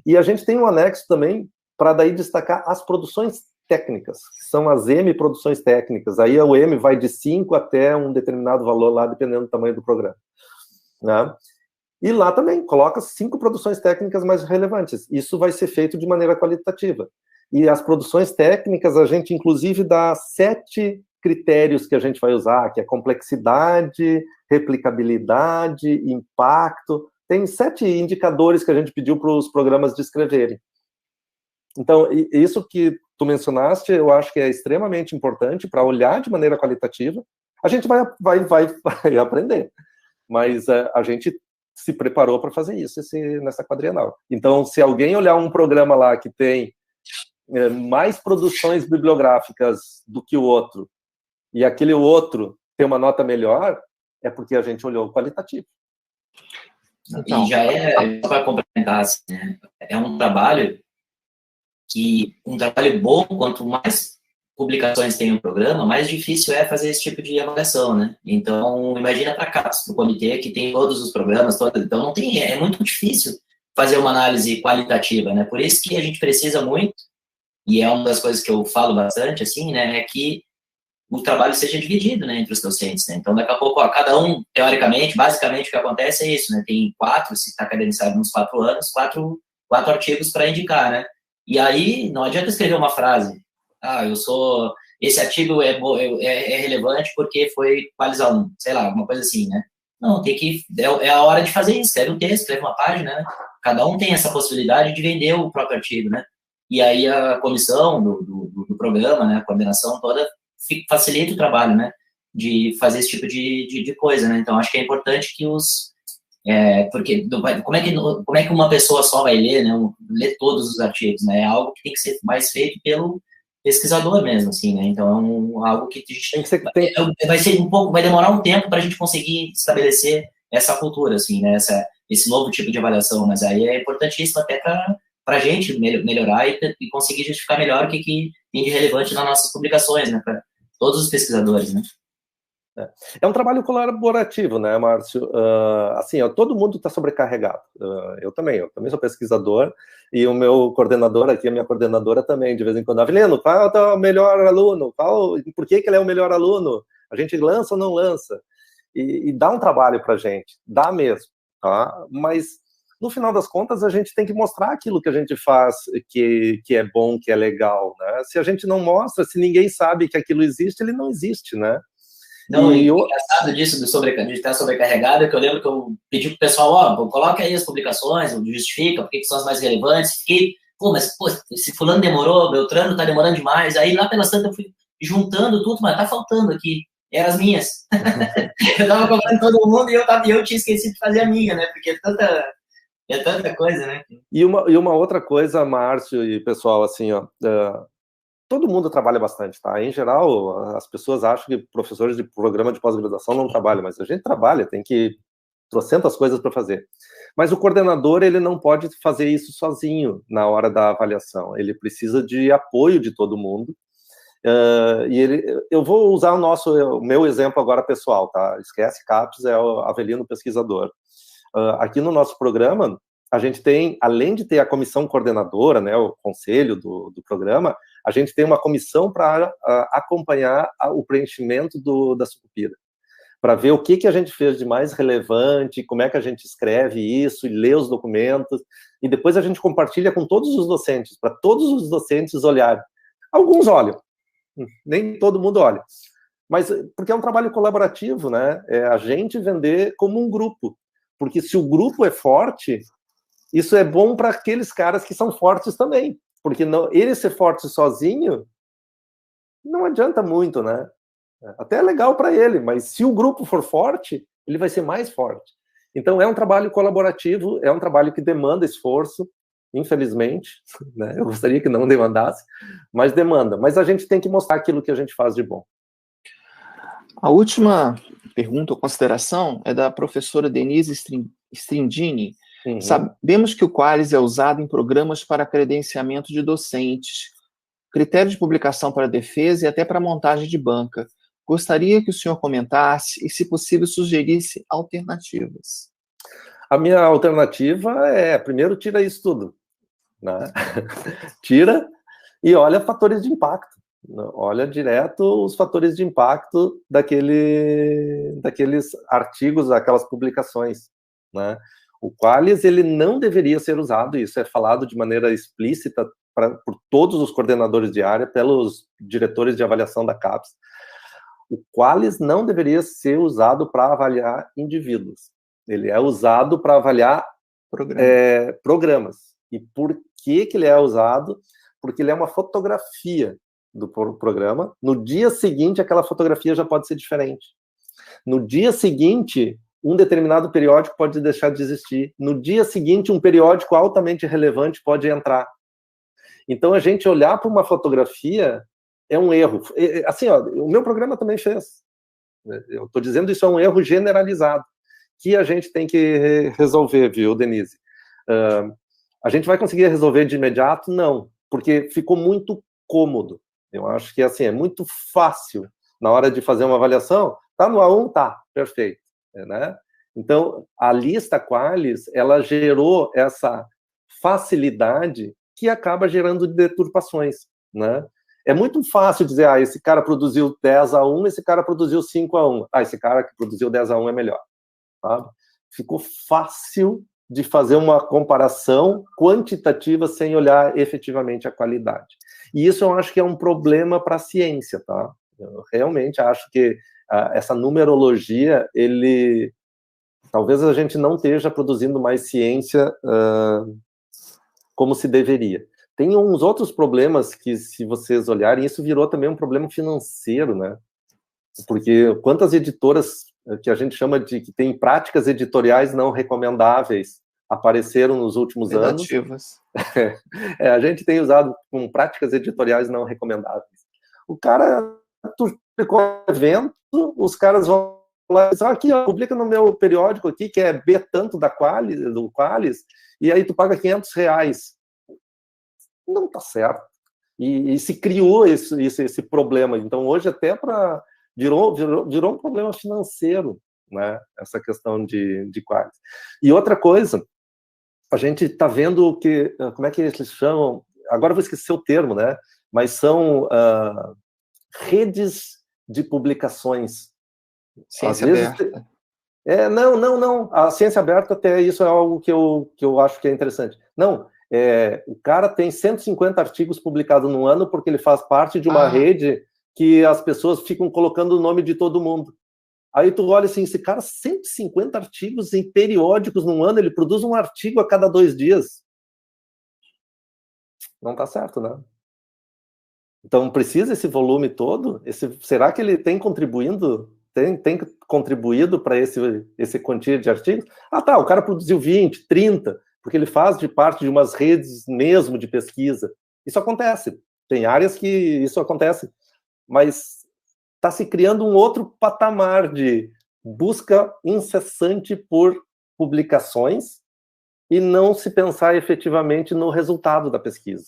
E a gente tem um anexo também para daí destacar as produções técnicas, que são as M produções técnicas. Aí o M vai de 5 até um determinado valor lá, dependendo do tamanho do programa, né? E lá também coloca 5 produções técnicas mais relevantes. Isso vai ser feito de maneira qualitativa. E as produções técnicas, a gente inclusive dá 7 critérios que a gente vai usar, que é complexidade, replicabilidade, impacto. Tem 7 indicadores que a gente pediu para os programas descreverem. Então, isso que tu mencionaste, eu acho que é extremamente importante para olhar de maneira qualitativa. A gente vai aprender, mas a gente se preparou para fazer isso nessa quadrienal. Então, se alguém olhar um programa lá que tem mais produções bibliográficas do que o outro, e aquele outro tem uma nota melhor, é porque a gente olhou o qualitativo. Então, e já para complementar, assim, né? É um trabalho bom, quanto mais publicações tem um programa, mais difícil é fazer esse tipo de avaliação, né? Então, imagina para cá, para o comitê que tem todos os programas, então é muito difícil fazer uma análise qualitativa, né? Por isso que a gente precisa muito, e é uma das coisas que eu falo bastante, assim, né, é que o trabalho seja dividido, né, entre os docentes, né? Então, daqui a pouco, cada um, teoricamente, basicamente, o que acontece é isso, né? Tem 4, se está credenciado nos 4 anos, 4 artigos para indicar, né? E aí, não adianta escrever uma frase, esse artigo é relevante porque foi quais alunos, sei lá, alguma coisa assim, né? Não, é a hora de fazer isso, escreve um texto, escreve uma página, né? Cada um tem essa possibilidade de vender o próprio artigo, né? E aí a comissão do programa, né, a coordenação toda, facilita o trabalho, né, de fazer esse tipo de coisa, né? Então, acho que é importante que porque como é que uma pessoa só vai ler, né, ler todos os artigos, né? É algo que tem que ser mais feito pelo pesquisador mesmo, assim, né? Então, é algo que a gente vai demorar um tempo para a gente conseguir estabelecer essa cultura, assim, né? Esse novo tipo de avaliação, mas aí é importantíssimo até para a gente melhorar e conseguir justificar melhor o que tem de relevante nas nossas publicações, né? Para todos os pesquisadores, né? É um trabalho colaborativo, né, Márcio? Assim, todo mundo está sobrecarregado. Eu também sou pesquisador, e o meu coordenador aqui, a minha coordenadora também, de vez em quando, Avelino, qual é o melhor aluno? Por que ele é o melhor aluno? A gente lança ou não lança? E dá um trabalho para a gente, dá mesmo, tá? Mas, no final das contas, a gente tem que mostrar aquilo que a gente faz, que é bom, que é legal, né? Se a gente não mostra, se ninguém sabe que aquilo existe, ele não existe, né? Não, e o engraçado disso, de estar sobrecarregado, é que eu lembro que eu pedi pro pessoal, coloca aí as publicações, justifica, porque que são as mais relevantes, fiquei, mas esse fulano demorou, Beltrano tá demorando demais, aí lá pelas tantas eu fui juntando tudo, mas tá faltando aqui, eram as minhas. Eu tava cobrando todo mundo e eu tinha esquecido de fazer a minha, né, porque é tanta coisa, né. E uma outra coisa, Márcio e pessoal, assim, todo mundo trabalha bastante, tá? Em geral, as pessoas acham que professores de programa de pós-graduação não trabalham, mas a gente trabalha, tem que trocentas coisas para fazer. Mas o coordenador, ele não pode fazer isso sozinho na hora da avaliação, ele precisa de apoio de todo mundo. Eu vou usar o meu exemplo agora pessoal, tá? Esquece CAPES, é o Avelino pesquisador. Aqui no nosso programa, a gente tem, além de ter a comissão coordenadora, né, o conselho do programa, a gente tem uma comissão para acompanhar o preenchimento da Sucupira, para ver o que a gente fez de mais relevante, como é que a gente escreve isso, e lê os documentos, e depois a gente compartilha com todos os docentes, para todos os docentes olharem. Alguns olham, nem todo mundo olha, mas porque é um trabalho colaborativo, né? É a gente vender como um grupo, porque se o grupo é forte, isso é bom para aqueles caras que são fortes também, porque não, ele ser forte sozinho não adianta muito, né? Até é legal para ele, mas se o grupo for forte, ele vai ser mais forte. Então é um trabalho colaborativo, é um trabalho que demanda esforço, infelizmente, né? Eu gostaria que não demandasse, mas demanda. Mas a gente tem que mostrar aquilo que a gente faz de bom. A última pergunta ou consideração é da professora Denise Strindini. Uhum. Sabemos que o Qualis é usado em programas para credenciamento de docentes, critério de publicação para defesa e até para montagem de banca. Gostaria que o senhor comentasse e, se possível, sugerisse alternativas. A minha alternativa é, primeiro, tira isso tudo, né? Tira e olha fatores de impacto. Olha direto os fatores de impacto daqueles artigos, daquelas publicações, né? O Qualis, ele não deveria ser usado, isso é falado de maneira explícita por todos os coordenadores de área, pelos diretores de avaliação da CAPES. O Qualis não deveria ser usado para avaliar indivíduos. Ele é usado para avaliar programas. E por que ele é usado? Porque ele é uma fotografia do programa. No dia seguinte, aquela fotografia já pode ser diferente. No dia seguinte, um determinado periódico pode deixar de existir. No dia seguinte, um periódico altamente relevante pode entrar. Então, a gente olhar para uma fotografia é um erro. Assim, ó, o meu programa também fez. Eu estou dizendo isso é um erro generalizado, que a gente tem que resolver, viu, Denise? A gente vai conseguir resolver de imediato? Não, porque ficou muito cômodo. Eu acho que assim, é muito fácil na hora de fazer uma avaliação. Tá no A1? Tá, perfeito. Né? Então, a lista Qualis, ela gerou essa facilidade que acaba gerando deturpações, né? É muito fácil dizer, esse cara produziu 10-1, esse cara produziu 5-1. Esse cara que produziu 10-1 é melhor. Sabe? Ficou fácil de fazer uma comparação quantitativa sem olhar efetivamente a qualidade. E isso eu acho que é um problema para a ciência, tá? Eu realmente acho que essa numerologia, talvez a gente não esteja produzindo mais ciência como se deveria. Tem uns outros problemas que, se vocês olharem, isso virou também um problema financeiro, né? Porque quantas editoras que a gente chama de que tem práticas editoriais não recomendáveis apareceram nos últimos anos. A gente tem usado com práticas editoriais não recomendáveis. O cara, tu publicou um evento, os caras vão lá e dizem, aqui, ó, publica no meu periódico aqui, que é B tanto do Qualis, e aí tu paga R$500. Não tá certo. E se criou esse problema. Então, hoje até virou um problema financeiro, né? Essa questão de Qualis. E outra coisa, a gente está vendo que, como é que eles chamam? Agora eu vou esquecer o termo, né? Mas são redes de publicações. Ciência aberta. Não. A ciência aberta, até isso é algo que eu acho que é interessante. Não, o cara tem 150 artigos publicados no ano porque ele faz parte de uma rede que as pessoas ficam colocando o nome de todo mundo. Aí tu olha assim, esse cara, 150 artigos em periódicos num ano, ele produz um artigo a cada 2 dias. Não tá certo, né? Então, precisa esse volume todo? Será que ele tem contribuído para esse quantia de artigos? O cara produziu 20, 30, porque ele faz parte de umas redes mesmo de pesquisa. Isso acontece. Tem áreas que isso acontece. Mas está se criando um outro patamar de busca incessante por publicações e não se pensar efetivamente no resultado da pesquisa.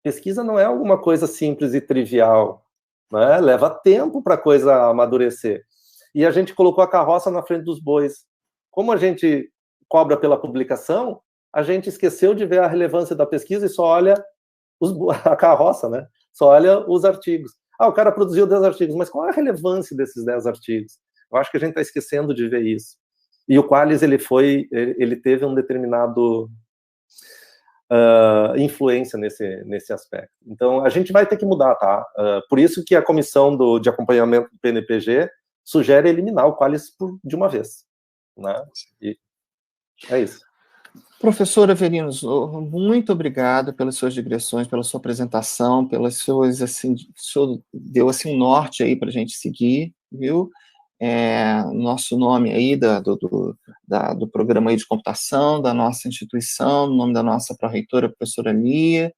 Pesquisa não é alguma coisa simples e trivial, né? Leva tempo para a coisa amadurecer. E a gente colocou a carroça na frente dos bois. Como a gente cobra pela publicação, a gente esqueceu de ver a relevância da pesquisa e só olha a carroça, né? Só olha os artigos. Ah, o cara produziu 10 artigos, mas qual é a relevância desses 10 artigos? Eu acho que a gente está esquecendo de ver isso. E o Qualys, ele teve um determinado influência nesse aspecto. Então, a gente vai ter que mudar, tá? Por isso que a comissão de acompanhamento do PNPG sugere eliminar o Qualys de uma vez, né? E é isso. Professor Avelino Zorro, muito obrigado pelas suas digressões, pela sua apresentação, pelas suas, assim, o senhor deu, assim, um norte aí para a gente seguir, viu? Nosso nome aí do programa aí de computação, da nossa instituição, no nome da nossa pró-reitora, professora Lia,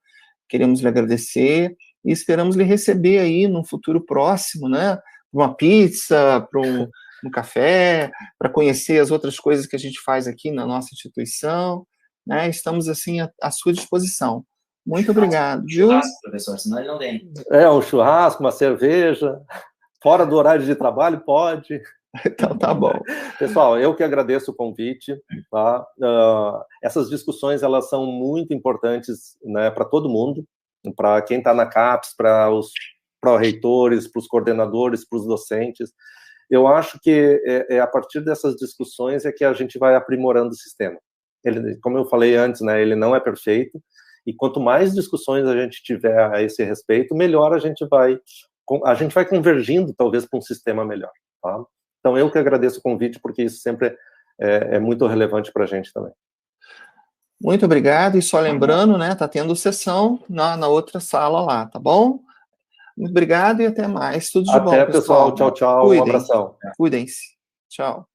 queremos lhe agradecer e esperamos lhe receber aí num futuro próximo, né? Uma pizza, para um café, para conhecer as outras coisas que a gente faz aqui na nossa instituição, né? Estamos, assim, à sua disposição. Muito obrigado, viu? Churrasco, professor, senão ele não vem. Um churrasco, uma cerveja, fora do horário de trabalho, pode. Então, tá bom. Pessoal, eu que agradeço o convite, tá? Essas discussões, elas são muito importantes, né, para todo mundo, para quem está na CAPES, para os pró-reitores, para os coordenadores, para os docentes. Eu acho que a partir dessas discussões é que a gente vai aprimorando o sistema. Ele, como eu falei antes, né, ele não é perfeito, e quanto mais discussões a gente tiver a esse respeito, melhor a gente vai convergindo, talvez, para um sistema melhor, tá? Então, eu que agradeço o convite, porque isso sempre é muito relevante para a gente também. Muito obrigado, e só lembrando, né, tá tendo sessão na outra sala lá, tá bom? Muito obrigado e até mais. Tudo de bom, pessoal. Tchau, tchau. Um abração. Cuidem-se. Tchau.